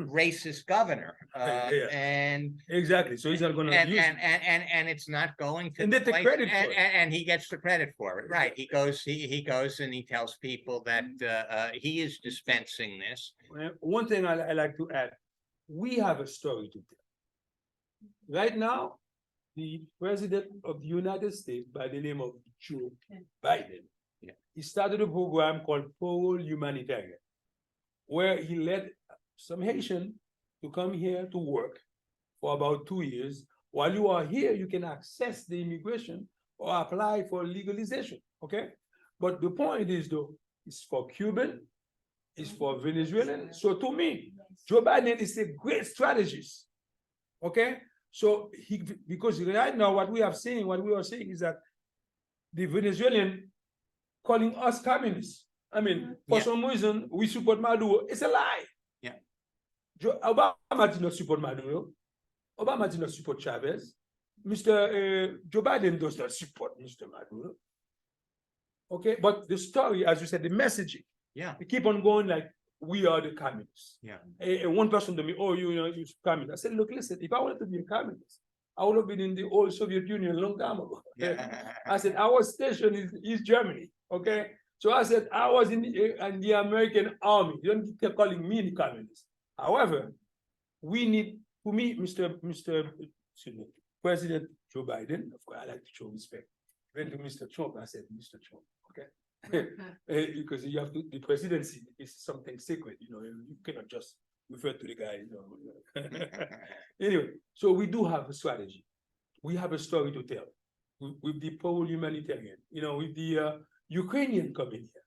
racist governor. Yeah. And Exactly. So he's not gonna use it. and it's not going to And the get the place- credit for it. and he gets the credit for it, right? He goes and he tells people that he is dispensing this. Well, one thing I like to add, we have a story to tell. Right now, the president of the United States by the name of Joe Biden, Yeah. he started a program called Parole Humanitarian, where he led some Haitian to come here to work for about 2 years. While you are here, you can access the immigration or apply for legalization, okay? But the point is though, it's for Cuban, it's for Venezuelan. So to me, Joe Biden is a great strategist, okay? So because right now what we are saying is that the Venezuelan calling us communists. I mean, for Yeah. some reason, we support Maduro. It's a lie. Yeah. Obama did not support Maduro. Obama did not support Chavez. Joe Biden does not support Mr. Maduro. Okay, but the story, as you said, the messaging, Yeah, we keep on going like, we are the communists. yeah. One person told me, oh, you're communist. I said, look, listen, if I wanted to be a communist, I would have been in the old Soviet Union a long time ago. I said, our station is East Germany, okay? So I said, I was in the American army. You don't keep calling me the communist. However, we need, to me, President Joe Biden, of course, I like to show respect. When to Mr. Trump, I said, Mr. Trump, okay? Because you have to, the presidency is something sacred, you know, you cannot just refer to the guy, you know. Anyway, so we do have a strategy. We have a story to tell with the Parole Humanitarian, you know, with the Ukrainian coming here.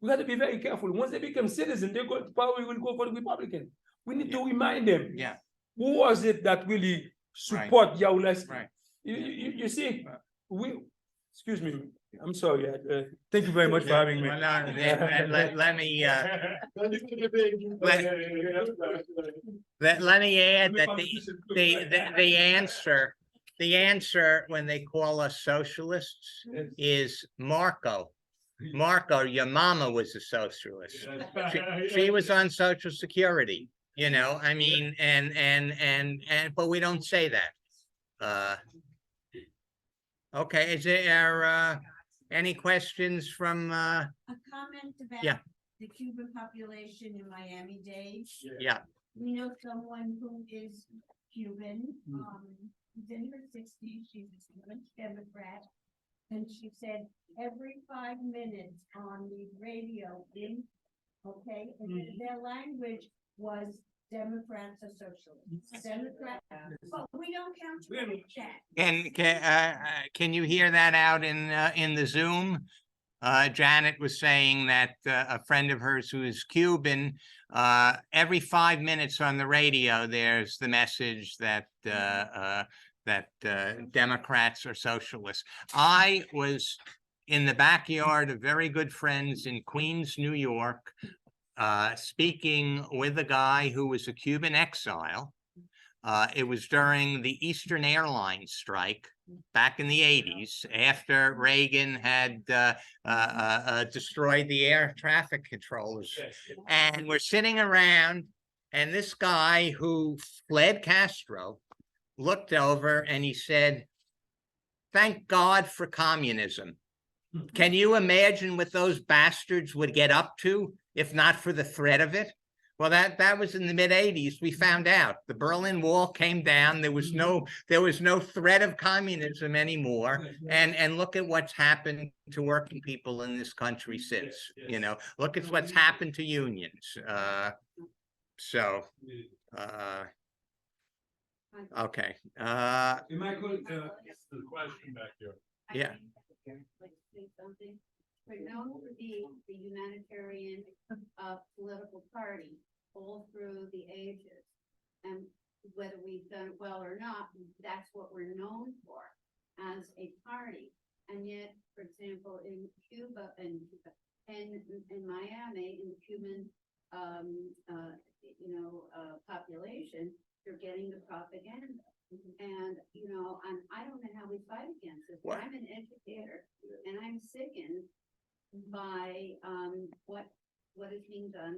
We got to be very careful. Once they become citizens, they go to power, we will go for the Republican. We need to remind them. Yeah. Who was it that really support Yauleski? Right. You see, excuse me, I'm sorry. Thank you very much for having me. Well, no, let me let me add that the answer when they call us socialists is Marco. Marco, your mama was a socialist. She was on Social Security, you know, I mean, but we don't say that. Okay, is there any questions from A comment Yeah. about the Cuban population in Miami-Dade. yeah, We know someone who is Cuban, she's in her 60s, she's a Cuban Democrat. And she said every 5 minutes on the radio and their language was Democrats or socialists. Democrats, but we don't count that. can you hear that out in the Zoom? Janet was saying that a friend of hers who is Cuban, every 5 minutes on the radio, there's the message that Democrats are socialists. I was in the backyard of very good friends in Queens, New York, speaking with a guy who was a Cuban exile. It was during the Eastern Airlines strike back in the 80s, after Reagan had destroyed the air traffic controllers. And we're sitting around And this guy who fled Castro looked over and he said, "Thank God for communism." Can you imagine what those bastards would get up to if not for the threat of it? Well, that was in the mid-'80s. We found out the Berlin Wall came down. There was no threat of communism anymore. And look at what's happened to working people in this country since. You know, look at what's happened to unions. Okay. Michael, The question back here. Yeah. Like to say something. We're known to be the humanitarian political party all through the ages. And whether we've done it well or not, that's what we're known for as a party. And yet, for example, in Cuba and in Miami, in the Cuban population, you're getting the propaganda. And, and I don't know how we fight against this. What? I'm an educator and I'm sickened by what is being done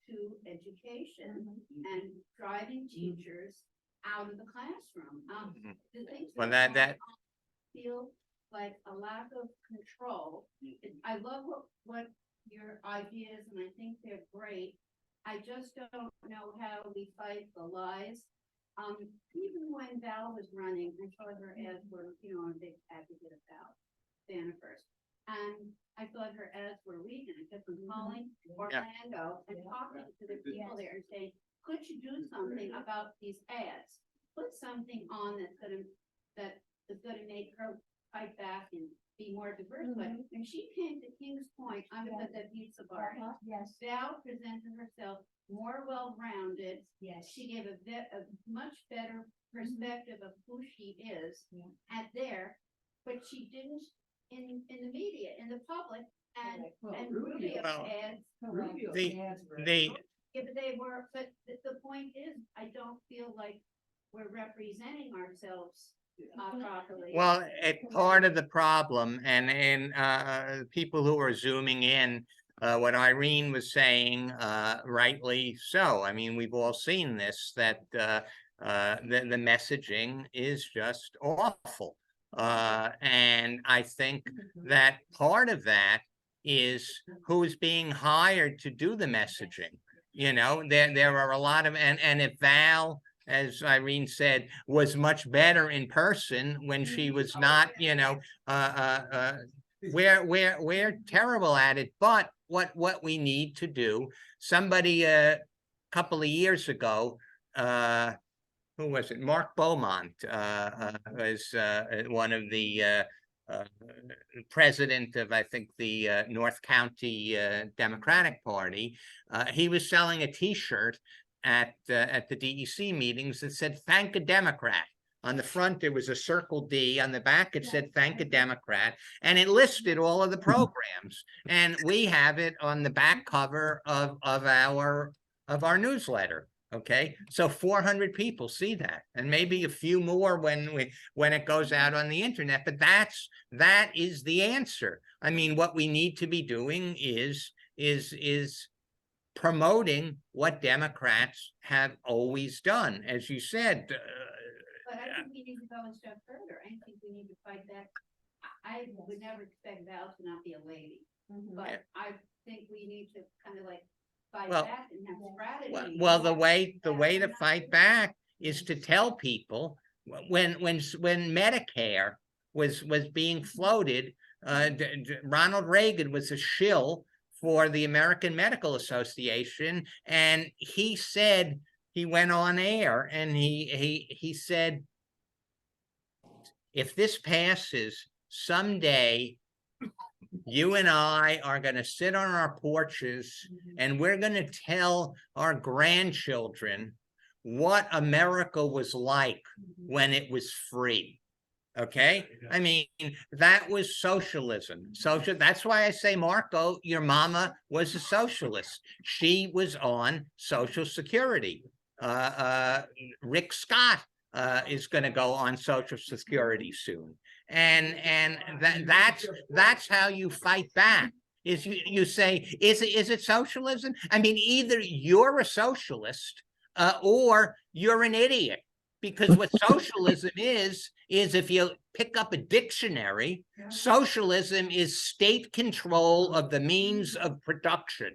to education and driving teachers out of the classroom. The things Well, that that feel like a lack of control. I love what your ideas, and I think they're great. I just don't know how we fight the lies. Even when Val was running, I thought her ads were, I'm a big advocate of Val, Santa first. And I thought her ads were weak, and I kept on calling Orlando and talking to the people there and saying, could you do something about these ads? Put something on that is gonna make her fight back and be more diverse. But when she came to Kings Point, I was at that pizza bar. Yes. Val presented herself more well-rounded. Yes. She gave a much better perspective of who she is at there, but she didn't in the media, in the public, and Rubio's Well, ads. But the point is, I don't feel like we're representing ourselves properly. Well, part of the problem, and people who are zooming in, what Irene was saying, rightly so. I mean, we've all seen this, that the messaging is just awful. And I think that part of that is who's being hired to do the messaging. There are a lot of, and if Val, as Irene said, was much better in person when she was not, we're terrible at it. But what we need to do, somebody a couple of years ago, who was it? Mark Beaumont was one of the president of, I think, the North County Democratic Party. He was selling a T-shirt at the DEC meetings that said, "Thank a Democrat." On the front, there was a circle D. On the back, it said, "Thank a Democrat." And it listed all of the programs. And we have it on the back cover of our newsletter. Okay, so 400 people see that, and maybe a few more when it goes out on the internet. But that is the answer. I mean, what we need to be doing is promoting what Democrats have always done, as you said. But I think we need to go a step further. I think we need to fight back. I would never expect Val to not be a lady, but I think we need to kind of like fight back and have strategy. Well, the way to fight back is to tell people when Medicare was being floated, Ronald Reagan was a shill for the American Medical Association, and he said, he went on air and he said, if this passes someday, you and I are going to sit on our porches and we're going to tell our grandchildren what America was like when it was free. Okay. I mean, that was socialism. That's why I say, Marco, your mama was a socialist. She was on Social Security. Rick Scott is going to go on Social Security soon. And that's how you fight back, is you say, is it socialism? I mean, either you're a socialist or you're an idiot. Because what socialism is if you pick up a dictionary, socialism is state control of the means of production.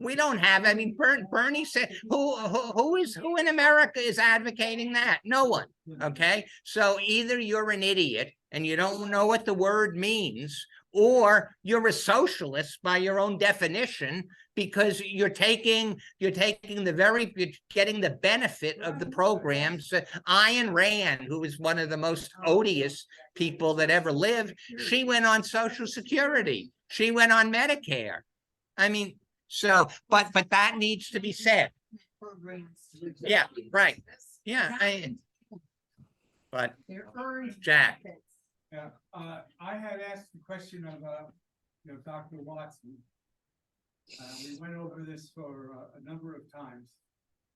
We don't have, I mean, Bernie said, who in America is advocating that? No one, okay? So either you're an idiot and you don't know what the word means, or you're a socialist by your own definition, because you're getting the benefit of the programs. Ayn Rand, who is one of the most odious people that ever lived, she went on Social Security. She went on Medicare. I mean, so, but that needs to be said. Yeah, right. Yeah, but Jack. Yeah, I had asked the question of, Dr. Watson. We went over this for a number of times,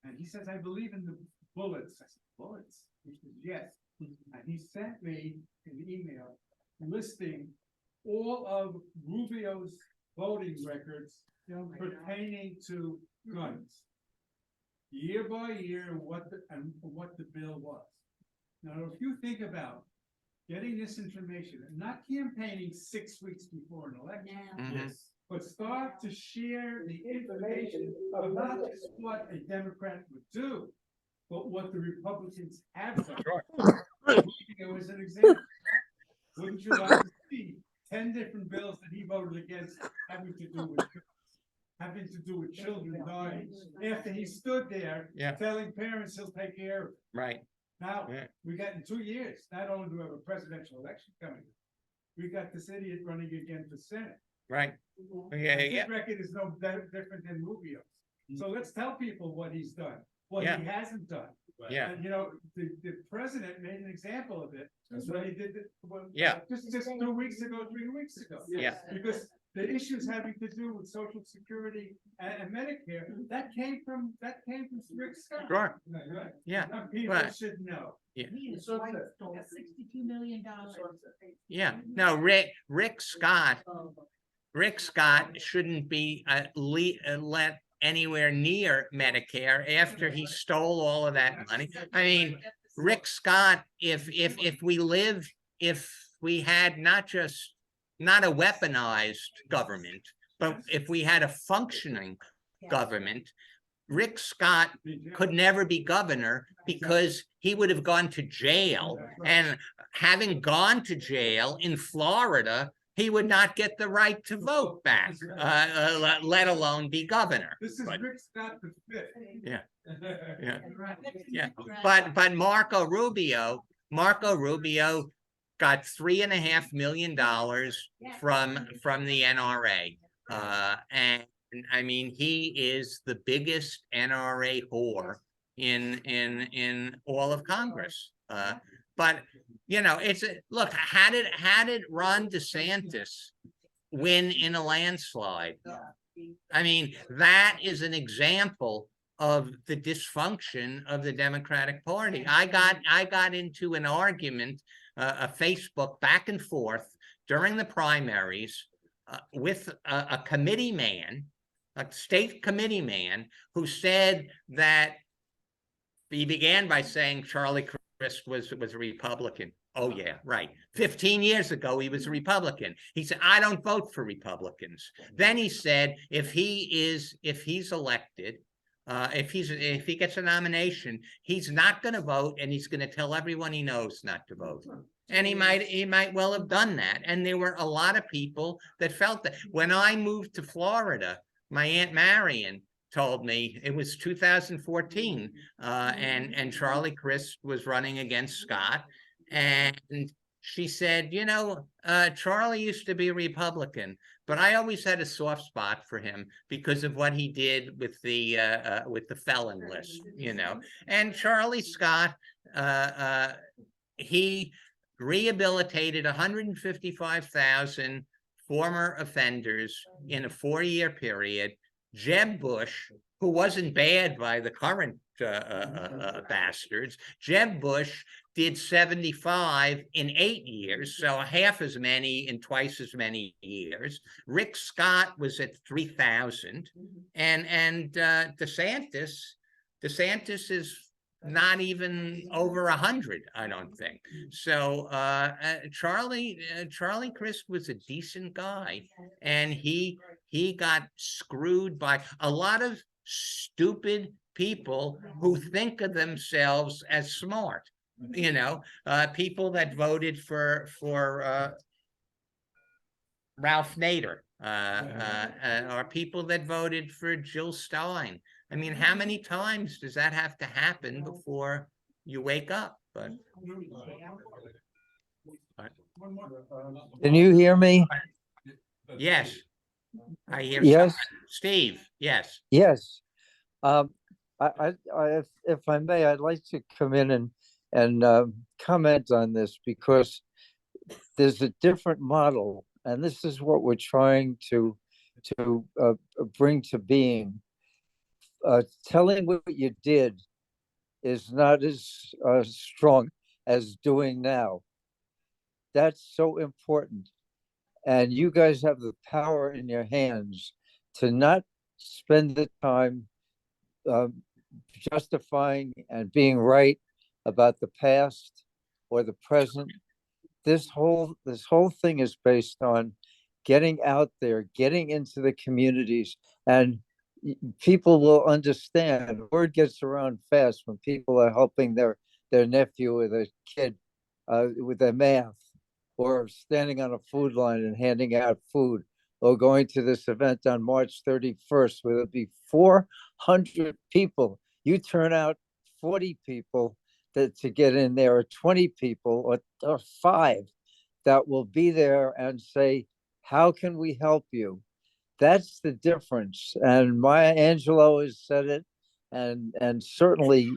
and he says, I believe in the bullets. I said, bullets? He says, yes. And he sent me an email listing all of Rubio's voting records pertaining to guns, year by year, what the bill was. Now, if you think about getting this information and not campaigning 6 weeks before an election, Yes. but start to share the information of not just what a Democrat would do, but what the Republicans have done. It was an example. Wouldn't you like to see 10 different bills that he voted against having to do with children dying, after he stood there telling parents he'll take care of it? Right. Now, we got in 2 years, not only do we have a presidential election coming, we got this idiot running again for Senate. Right. His record is no different than Rubio's. So let's tell people what he's done, what he hasn't done. Yeah. And the president made an example of it. That's when he did it. Just 2 weeks ago, 3 weeks ago. Yeah. Because the issues having to do with Social Security and Medicare, that came from Rick Scott. Sure. Right. Yeah. People Right. should know. Yeah. $62 million. Yeah. No, Rick Scott shouldn't be let anywhere near Medicare after he stole all of that money. I mean, Rick Scott, if we had not a weaponized government, but if we had a functioning government, Rick Scott could never be governor because he would have gone to jail. And having gone to jail in Florida, he would not get the right to vote back, let alone be governor. This is Rick Scott the fifth. Yeah. Yeah. But Marco Rubio got $3.5 million from the NRA. And I mean, he is the biggest NRA whore in all of Congress. But look, how did Ron DeSantis win in a landslide? I mean, that is an example of the dysfunction of the Democratic Party. I got into an argument, a Facebook back and forth during the primaries with a committee man, a state committee man, who said that he began by saying Charlie Crist was a Republican. Oh yeah, right. 15 years ago, he was a Republican. He said, I don't vote for Republicans. Then he said, if he's elected, if he gets a nomination, he's not going to vote, and he's going to tell everyone he knows not to vote. And he might well have done that. And there were a lot of people that felt that. When I moved to Florida, my Aunt Marion told me, it was 2014, and Charlie Crist was running against Scott, and she said, Charlie used to be a Republican, but I always had a soft spot for him because of what he did with the felon list, And Charlie Scott, he rehabilitated 155,000 former offenders in a 4-year period. Jeb Bush, who wasn't bad by the current bastards, Jeb Bush did 75 in 8 years, so half as many in twice as many years. Rick Scott was at 3,000, and DeSantis is not even over 100, I don't think. So Charlie Crist was a decent guy, and he got screwed by a lot of stupid people who think of themselves as smart. You know, people that voted for Ralph Nader, or people that voted for Jill Stein. I mean, how many times does that have to happen before you wake up? But Can you hear me? yes, I hear Yes. Steve. Yes. Yes. If I may, I'd like to come in and comment on this, because there's a different model, and this is what we're trying to bring to being. Telling what you did is not as strong as doing now. That's so important. And you guys have the power in your hands to not spend the time justifying and being right about the past or the present. This whole thing is based on getting out there, getting into the communities, and people will understand. Word gets around fast when people are helping their nephew or their kid with their math, or standing on a food line and handing out food, or going to this event on March 31st, where there'll be 400 people. You turn out 40 people to get in there, or 20 people, or 5 that will be there and say, how can we help you? That's the difference. And Maya Angelou has said it, and certainly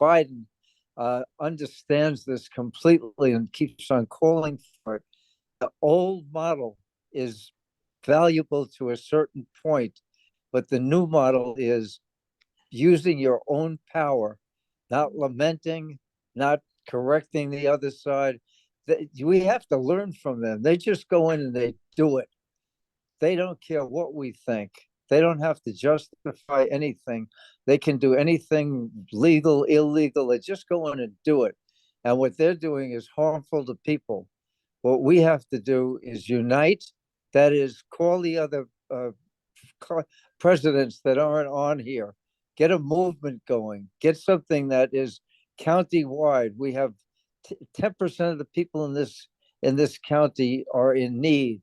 Biden understands this completely and keeps on calling for it. The old model is valuable to a certain point, but the new model is using your own power, not lamenting, not correcting the other side. We have to learn from them. They just go in and they do it. They don't care what we think. They don't have to justify anything. They can do anything, legal, illegal. They just go in and do it. And what they're doing is harmful to people. What we have to do is unite. That is, call the other presidents that aren't on here. Get a movement going. Get something that is county-wide. We have 10% of the people in this county are in need,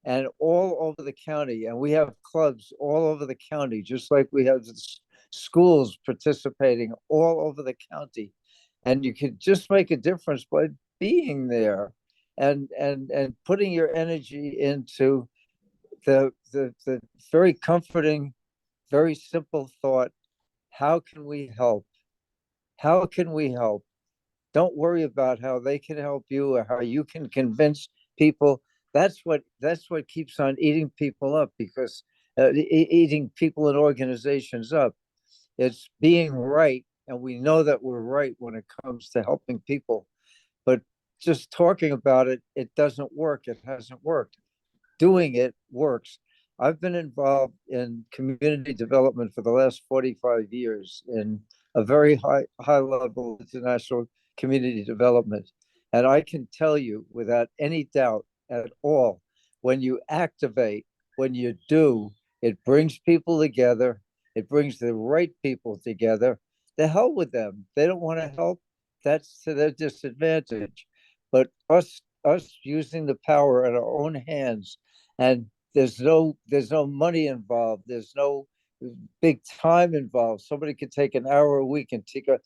and all over the county. And we have clubs all over the county, just like we have schools participating all over the county. And you can just make a difference by being there and putting your energy into the very comforting, very simple thought: how can we help? How can we help? Don't worry about how they can help you or how you can convince people. That's what keeps on eating people up, because eating people and organizations up. It's being right, and we know that we're right when it comes to helping people. But just talking about it, it doesn't work. It hasn't worked. Doing it works. I've been involved in community development for the last 45 years in a very high level international community development. And I can tell you without any doubt at all, when you activate, when you do, it brings people together. It brings the right people together. The hell with them. They don't want to help. That's to their disadvantage. But us using the power in our own hands, and there's no money involved. There's no big time involved. Somebody could take an hour a week and teach a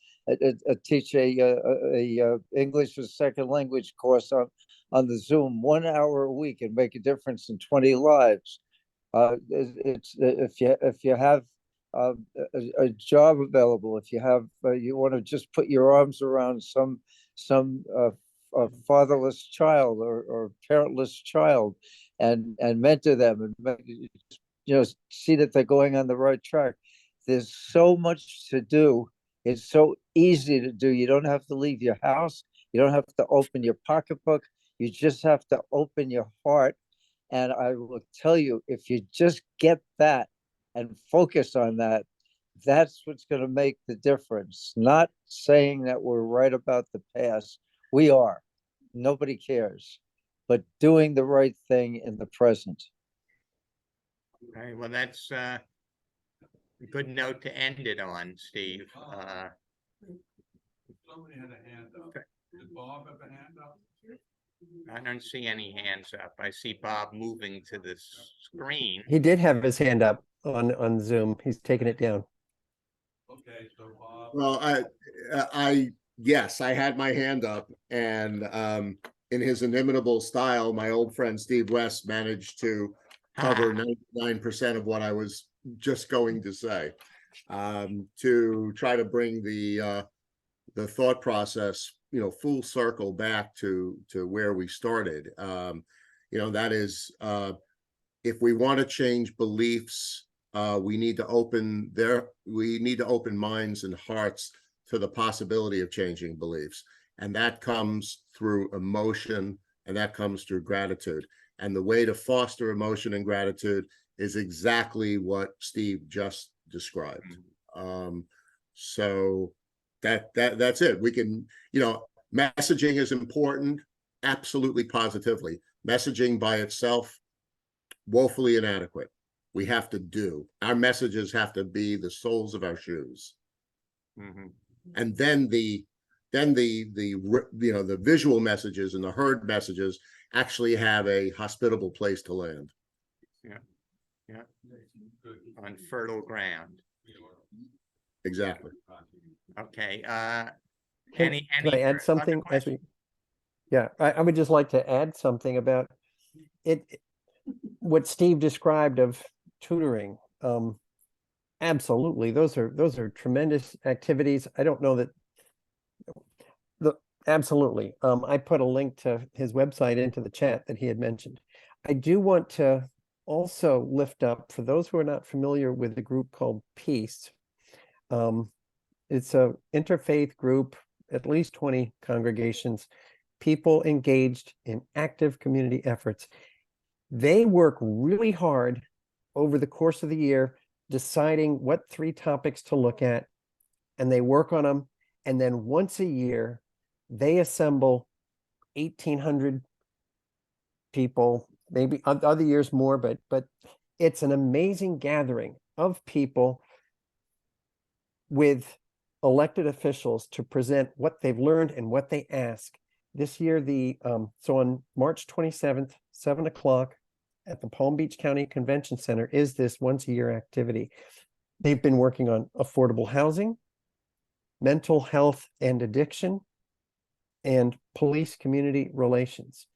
English as a second language course on the Zoom, 1 hour a week, and make a difference in 20 lives. It's if you have a job available, if you have you want to just put your arms around some fatherless child or parentless child and mentor them and see that they're going on the right track. There's so much to do, It's so easy to do. You don't have to leave your house. You don't have to open your pocketbook. You just have to open your heart. And I will tell you, if you just get that and focus on that, that's what's going to make the difference. Not saying that we're right about the past. We are. Nobody cares. But doing the right thing in the present. Okay, well, that's a good note to end it on, Steve. Somebody had a hand up. Did Bob have a hand up? I don't see any hands up. I see Bob moving to the screen. He did have his hand up on Zoom. He's taking it down. Okay, so Bob. Well, yes, I had my hand up, and in his inimitable style, my old friend Steve West managed to cover 99% of what I was just going to say, to try to bring the thought process, full circle back to where we started. That is, if we want to change beliefs, we need to open minds and hearts to the possibility of changing beliefs. And that comes through emotion, and that comes through gratitude. And the way to foster emotion and gratitude is exactly what Steve just described. So that's it. We can, messaging is important, absolutely, positively. Messaging by itself, woefully inadequate. We have to do. Our messages have to be the soles of our shoes. And then the visual messages and the heard messages actually have a hospitable place to land. Yeah. On fertile ground. Exactly. Okay. Can I add something as we? Yeah, I would just like to add something about it. What Steve described of tutoring. Absolutely, those are tremendous activities. I don't know that. Absolutely. I put a link to his website into the chat that he had mentioned. I do want to also lift up, for those who are not familiar with the group called Peace. It's a interfaith group, at least 20 congregations, people engaged in active community efforts. They work really hard over the course of the year, deciding what 3 topics to look at, and they work on them. And then once a year, they assemble 1,800 people, maybe other years more, but it's an amazing gathering of people with elected officials to present what they've learned and what they ask. This year, so on March 27th, 7 o'clock at the Palm Beach County Convention Center is this once-a-year activity. They've been working on affordable housing, mental health and addiction, and police community relations.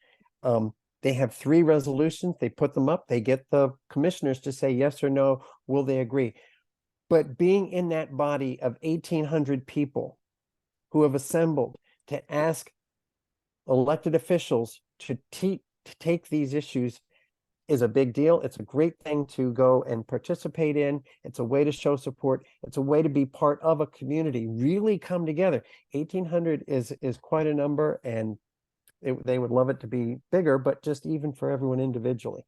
They have 3 resolutions. They put them up. They get the commissioners to say yes or no. Will they agree? But being in that body of 1,800 people who have assembled to ask elected officials to take these issues is a big deal. It's a great thing to go and participate in. It's a way to show support. It's a way to be part of a community, really come together. 1,800 is quite a number, and they would love it to be bigger, but just even for everyone individually.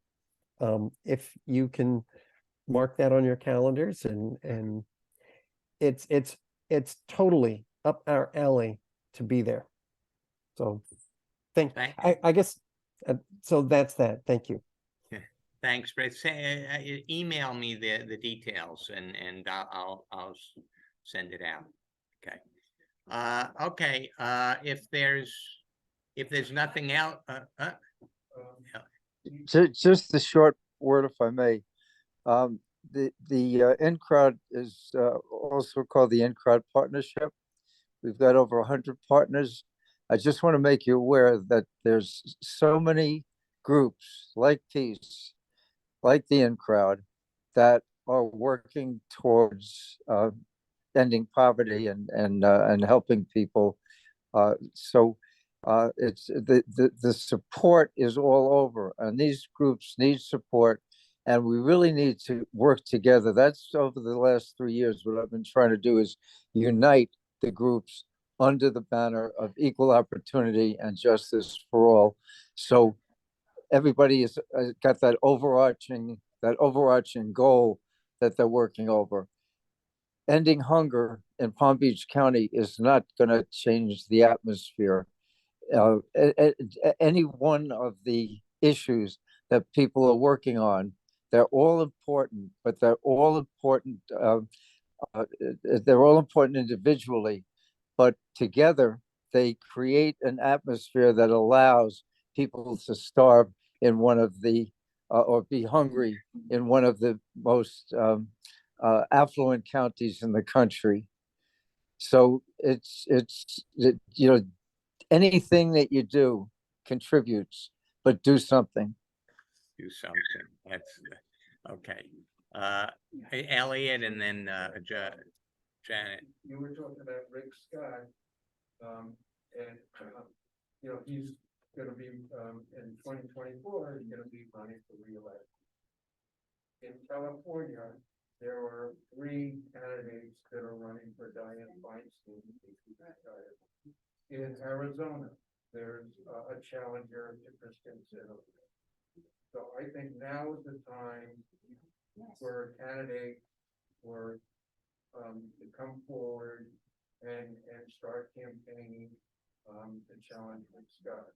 If you can mark that on your calendars, and it's totally up our alley to be there. So I guess, so that's that. Thank you. Thanks, Brett. Email me the details, and I'll send it out. Okay. Okay. If there's nothing else, Just a short word, if I may. The in-crowd is also called the in-crowd partnership. We've got over 100 partners. I just want to make you aware that there's so many groups like Peace, like the in-crowd, that are working towards ending poverty and helping people. So it's the support is all over, and these groups need support. And we really need to work together. That's over the last 3 years. What I've been trying to do is unite the groups under the banner of equal opportunity and justice for all. So everybody has got that overarching goal that they're working over. Ending hunger in Palm Beach County is not going to change the atmosphere. Any one of the issues that people are working on, they're all important, but they're all important. They're all important individually, but together they create an atmosphere that allows people to starve in one of the or be hungry in one of the most affluent counties in the country. So it's you know, anything that you do contributes, but do something. Do something. That's okay. Elliot, and then Janet. You were talking about Rick Scott, and you know, he's gonna be in 2024, he's gonna be running for reelection. In California, there are 3 candidates that are running for Dianne Feinstein. In Arizona, there's a challenger to Kristen Sinema. So I think now is the time for a candidate to come forward and start campaigning to challenge Rick Scott.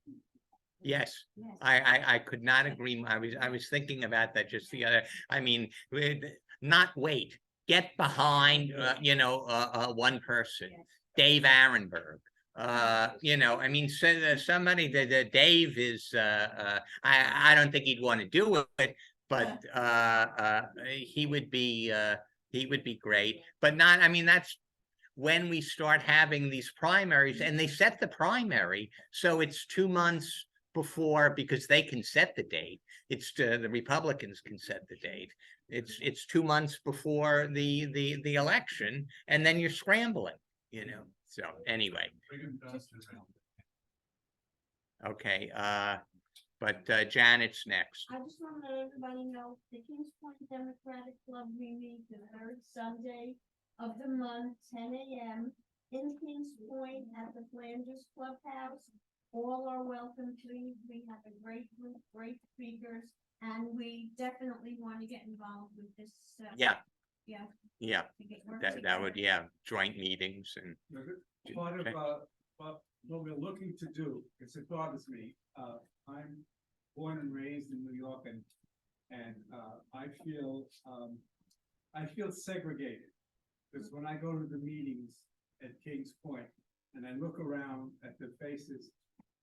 Yes, I could not agree. I was thinking about that just the other. I mean, not wait. Get behind, one person, Dave Arenberg. You know, I mean, somebody that Dave is. I don't think he'd want to do it, but he would be great. But not. I mean, that's when we start having these primaries, and they set the primary, so it's 2 months before, because they can set the date. It's the Republicans can set the date. It's 2 months before the election, and then you're scrambling, you know. So anyway. Okay, but Janet's next. I just want to let everybody know the Kings Point Democratic Club, we meet the 3rd Sunday of the month, 10 a.m. in Kings Point at the Flanders Clubhouse. All are welcome to. We have a great group, great speakers, and we definitely want to get involved with this. Yeah. Yeah. Yeah. That would, joint meetings and. Part of what we're looking to do, it's a thought is me. I'm born and raised in New York, and I feel segregated, because when I go to the meetings at Kings Point and I look around at the faces,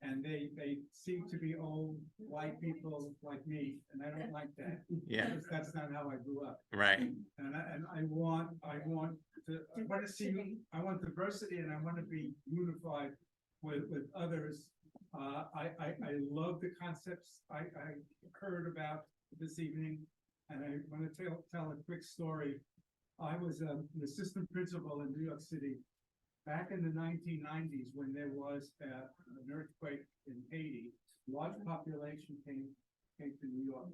and they seem to be old white people like me, and I don't like that. Yeah, that's not how I grew up. Right. And I want to see, I want diversity, and I want to be unified with others. I love the concepts I heard about this evening, and I want to tell a quick story. I was an assistant principal in New York City back in the 1990s, when there was an earthquake in Haiti. Large population came to New York.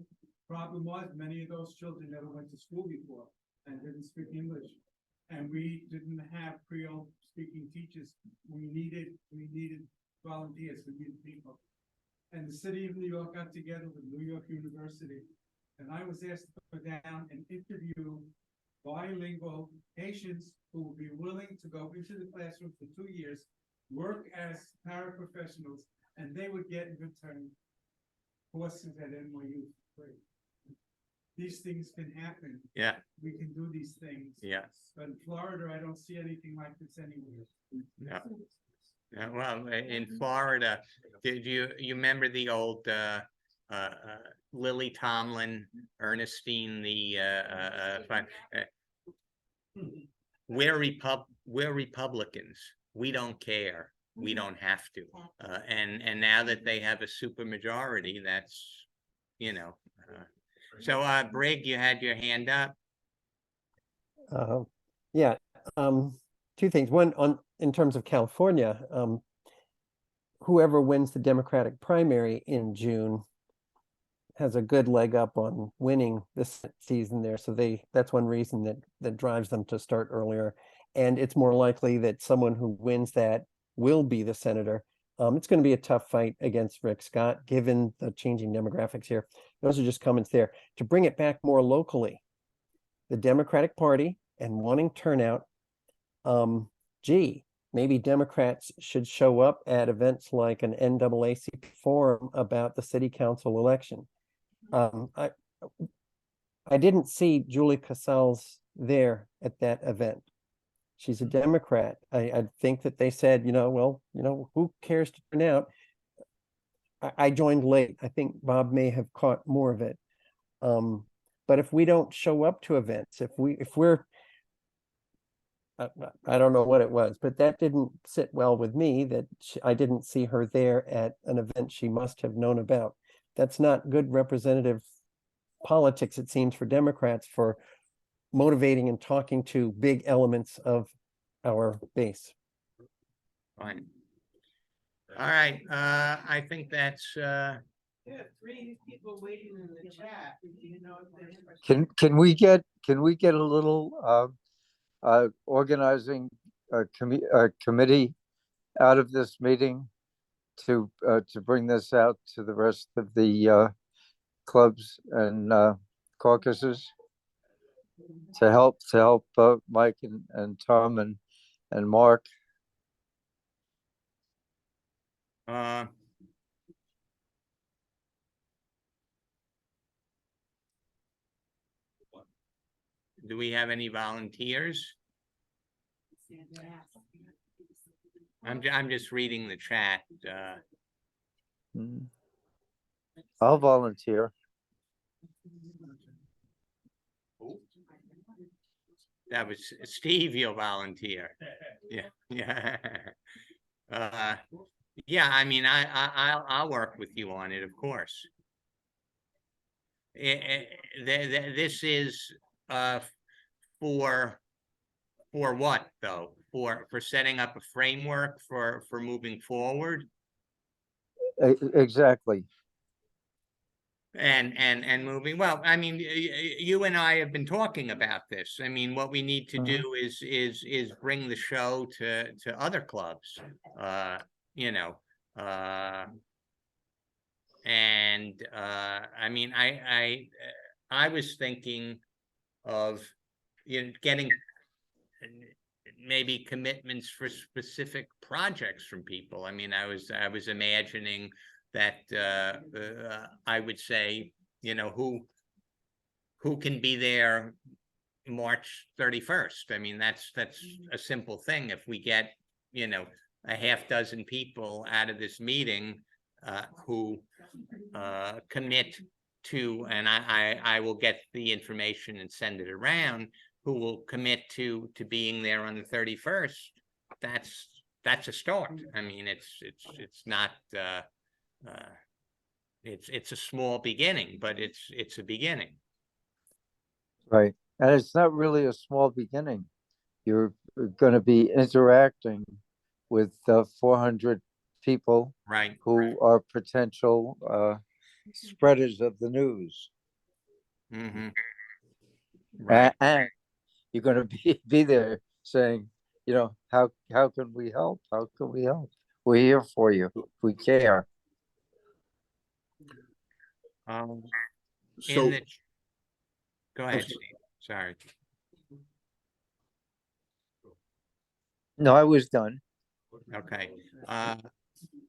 Problem was, many of those children never went to school before and didn't speak English, and we didn't have Creole speaking teachers. We needed volunteers. We needed people, and the city of New York got together with New York University, and I was asked to go down and interview bilingual Haitians who would be willing to go into the classroom for 2 years, work as paraprofessionals, and they would get in return courses at NYU free. These things can happen. Yeah. We can do these things. Yeah. But in Florida, I don't see anything like this anywhere. Yeah. Well, in Florida, did you remember the old Lily Tomlin, Ernestine, we're Republicans. We don't care. We don't have to. And now that they have a supermajority, that's, so Brig, you had your hand up. Yeah, 2 things. One, in terms of California, whoever wins the Democratic primary in June has a good leg up on winning this season there. So that's one reason that drives them to start earlier. And it's more likely that someone who wins that will be the senator. It's going to be a tough fight against Rick Scott, given the changing demographics here. Those are just comments there. To bring it back more locally, the Democratic Party and wanting turnout, maybe Democrats should show up at events like an NAACP forum about the city council election. I didn't see Julie Casals there at that event. She's a Democrat. I think that they said, who cares to turn out? I joined late. I think Bob may have caught more of it. But if we don't show up to events, if we're I don't know what it was, but that didn't sit well with me, that I didn't see her there at an event she must have known about. That's not good representative politics, it seems, for Democrats, for motivating and talking to big elements of our base. Fine. All right, I think that's, Yeah, 3 people waiting in the chat. Can we get a little organizing committee out of this meeting to bring this out to the rest of the clubs and caucuses to help Mike and Tom and Mark? Do we have any volunteers? I'm just reading the chat. I'll volunteer. That was Steve, you'll volunteer. Yeah. Yeah, I mean, I'll work with you on it, of course. This is for what, though? For setting up a framework for moving forward? Exactly. And moving, well, I mean, you and I have been talking about this. I mean, what we need to do is bring the show to other clubs, and I mean, I was thinking of getting maybe commitments for specific projects from people. I mean, I was imagining that I would say, who can be there March 31st. I mean, that's a simple thing. If we get, a half dozen people out of this meeting who commit to, and I will get the information and send it around, who will commit to being there on the 31st, that's a start. I mean, it's not it's a small beginning, but it's a beginning. Right. And it's not really a small beginning. You're going to be interacting with 400 people, right, who are potential spreaders of the news. Mm-hmm. Right. And you're going to be there saying, how can we help? How can we help? We're here for you. We care. So, go ahead, Steve. Sorry. No, I was done. Okay.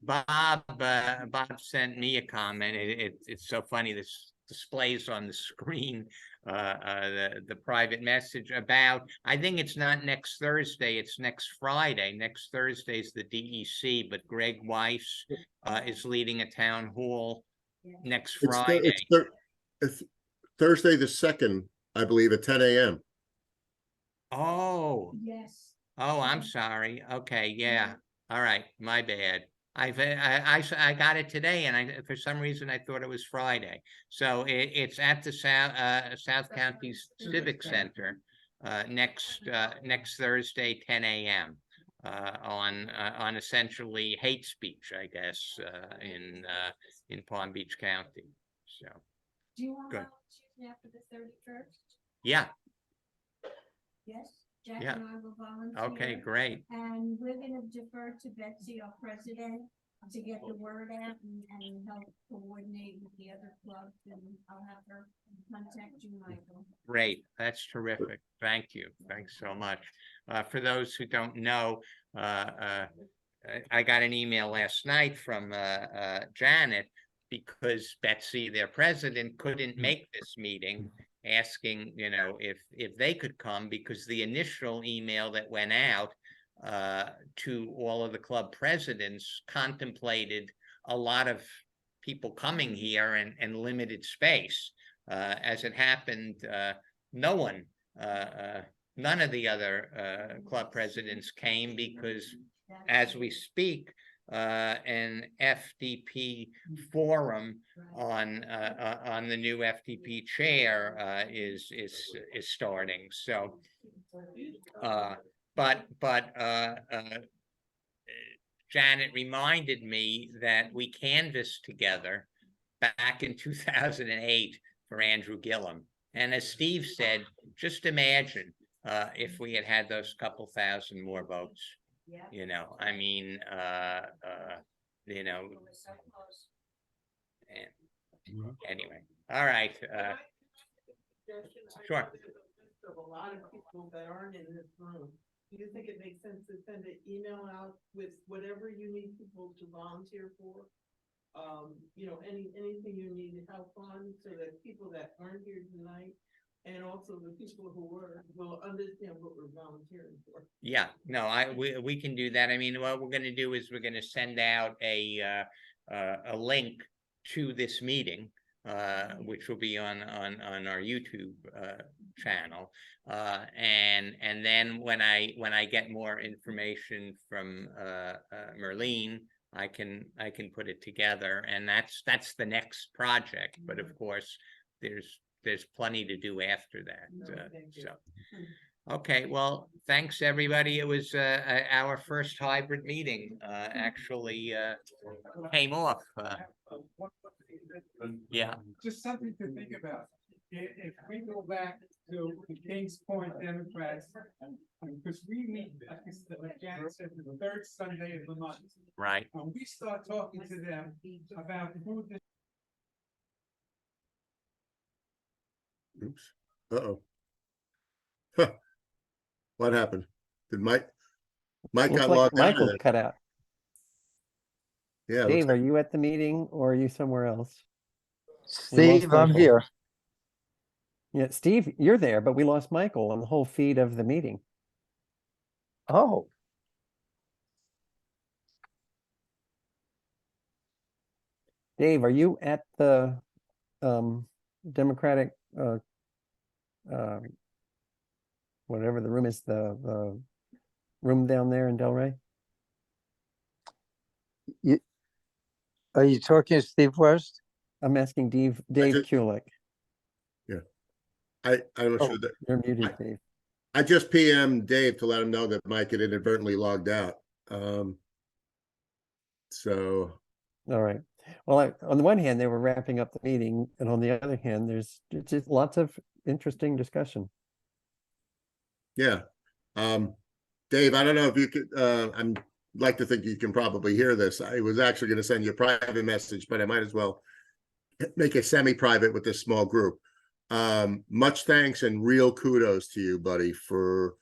Bob sent me a comment. It's so funny. This displays on the screen the private message about, I think it's not next Thursday, it's next Friday. Next Thursday is the DEC, but Greg Weiss is leading a town hall next Friday. It's Thursday the 2nd, I believe, at 10 a.m. Oh. Yes. Oh, I'm sorry. Okay, yeah. All right, my bad. I got it today, and for some reason I thought it was Friday. So it's at the South County Civic Center next Thursday, 10 a.m. On essentially hate speech, I guess, in Palm Beach County. So Do you want to Good. volunteer after the 31st? Yeah, Yes, Jack Yeah. and I will volunteer. okay, great. And we're gonna defer to Betsy, our president, to get the word out and help coordinate with the other clubs, and I'll have her contact you, Michael. Great, that's terrific. Thank you. Thanks so much. For those who don't know, I got an email last night from Janet because Betsy, their president, couldn't make this meeting, asking, if they could come, because the initial email that went out to all of the club presidents contemplated a lot of people coming here and limited space. As it happened, none of the other club presidents came because as we speak, an FDP forum on the new FDP chair is starting. So, but Janet reminded me that we canvassed together back in 2008 for Andrew Gillum. And as Steve said, just imagine if we had had those couple thousand more votes. I mean, anyway, all right. Sure. Of a lot of people that aren't in this room, do you think it makes sense to send an email out with whatever you need people to volunteer for? Anything you need help on, so that people that aren't here tonight and also the people who were will understand what we're volunteering for? Yeah, no, we can do that. I mean, what we're gonna do is we're gonna send out a link to this meeting, which will be on our YouTube channel. And then when I get more information from Merlene, I can put it together, and that's the next project. But of course, there's plenty to do after that. So, okay, well, thanks everybody. It was our first hybrid meeting. Actually, came off. Yeah. Just something to think about. If we go back to the Kings Point Democrats, because we meet, like Janet said, the third Sunday of the month. Right. When we start talking to them about who this. Oops. Uh-oh. Huh. What happened? Did Mike Looks got like logged out of Michael there? cut out. Yeah. looks Dave, like- are you at the meeting or are you somewhere else? Steve, I'm Michael. here. Yeah, Steve, you're there, but we lost Michael on the whole feed of the meeting. Oh, Dave, are you at the Democratic whatever the room is, the room down there in Delray? are you talking to Steve West? I'm asking Dave Kulik. I'm not Oh. sure that You're muted, Dave. I just PM'd Dave to let him know that Mike had inadvertently logged out. So All right. Well, on the one hand, they were wrapping up the meeting, and on the other hand, there's just lots of interesting discussion. yeah. Dave, I don't know if you could I'm like to think you can probably hear this. I was actually going to send you a private message, but I might as well make it semi-private with this small group. Much thanks and real kudos to you, buddy, for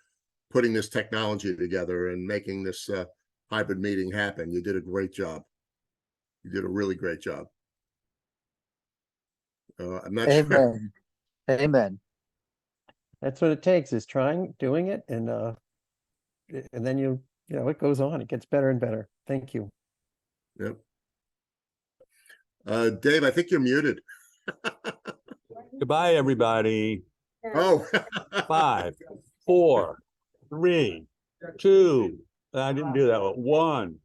putting this technology together and making this hybrid meeting happen. You did a great job. You did a really great job. I'm not sure. Amen. Amen. That's what it takes, is doing it, and then it goes on. It gets better and better. Thank you. Yep. Dave, I think you're muted. Goodbye, everybody. Oh. 5, 4, 3, 2. I didn't do that one. 1.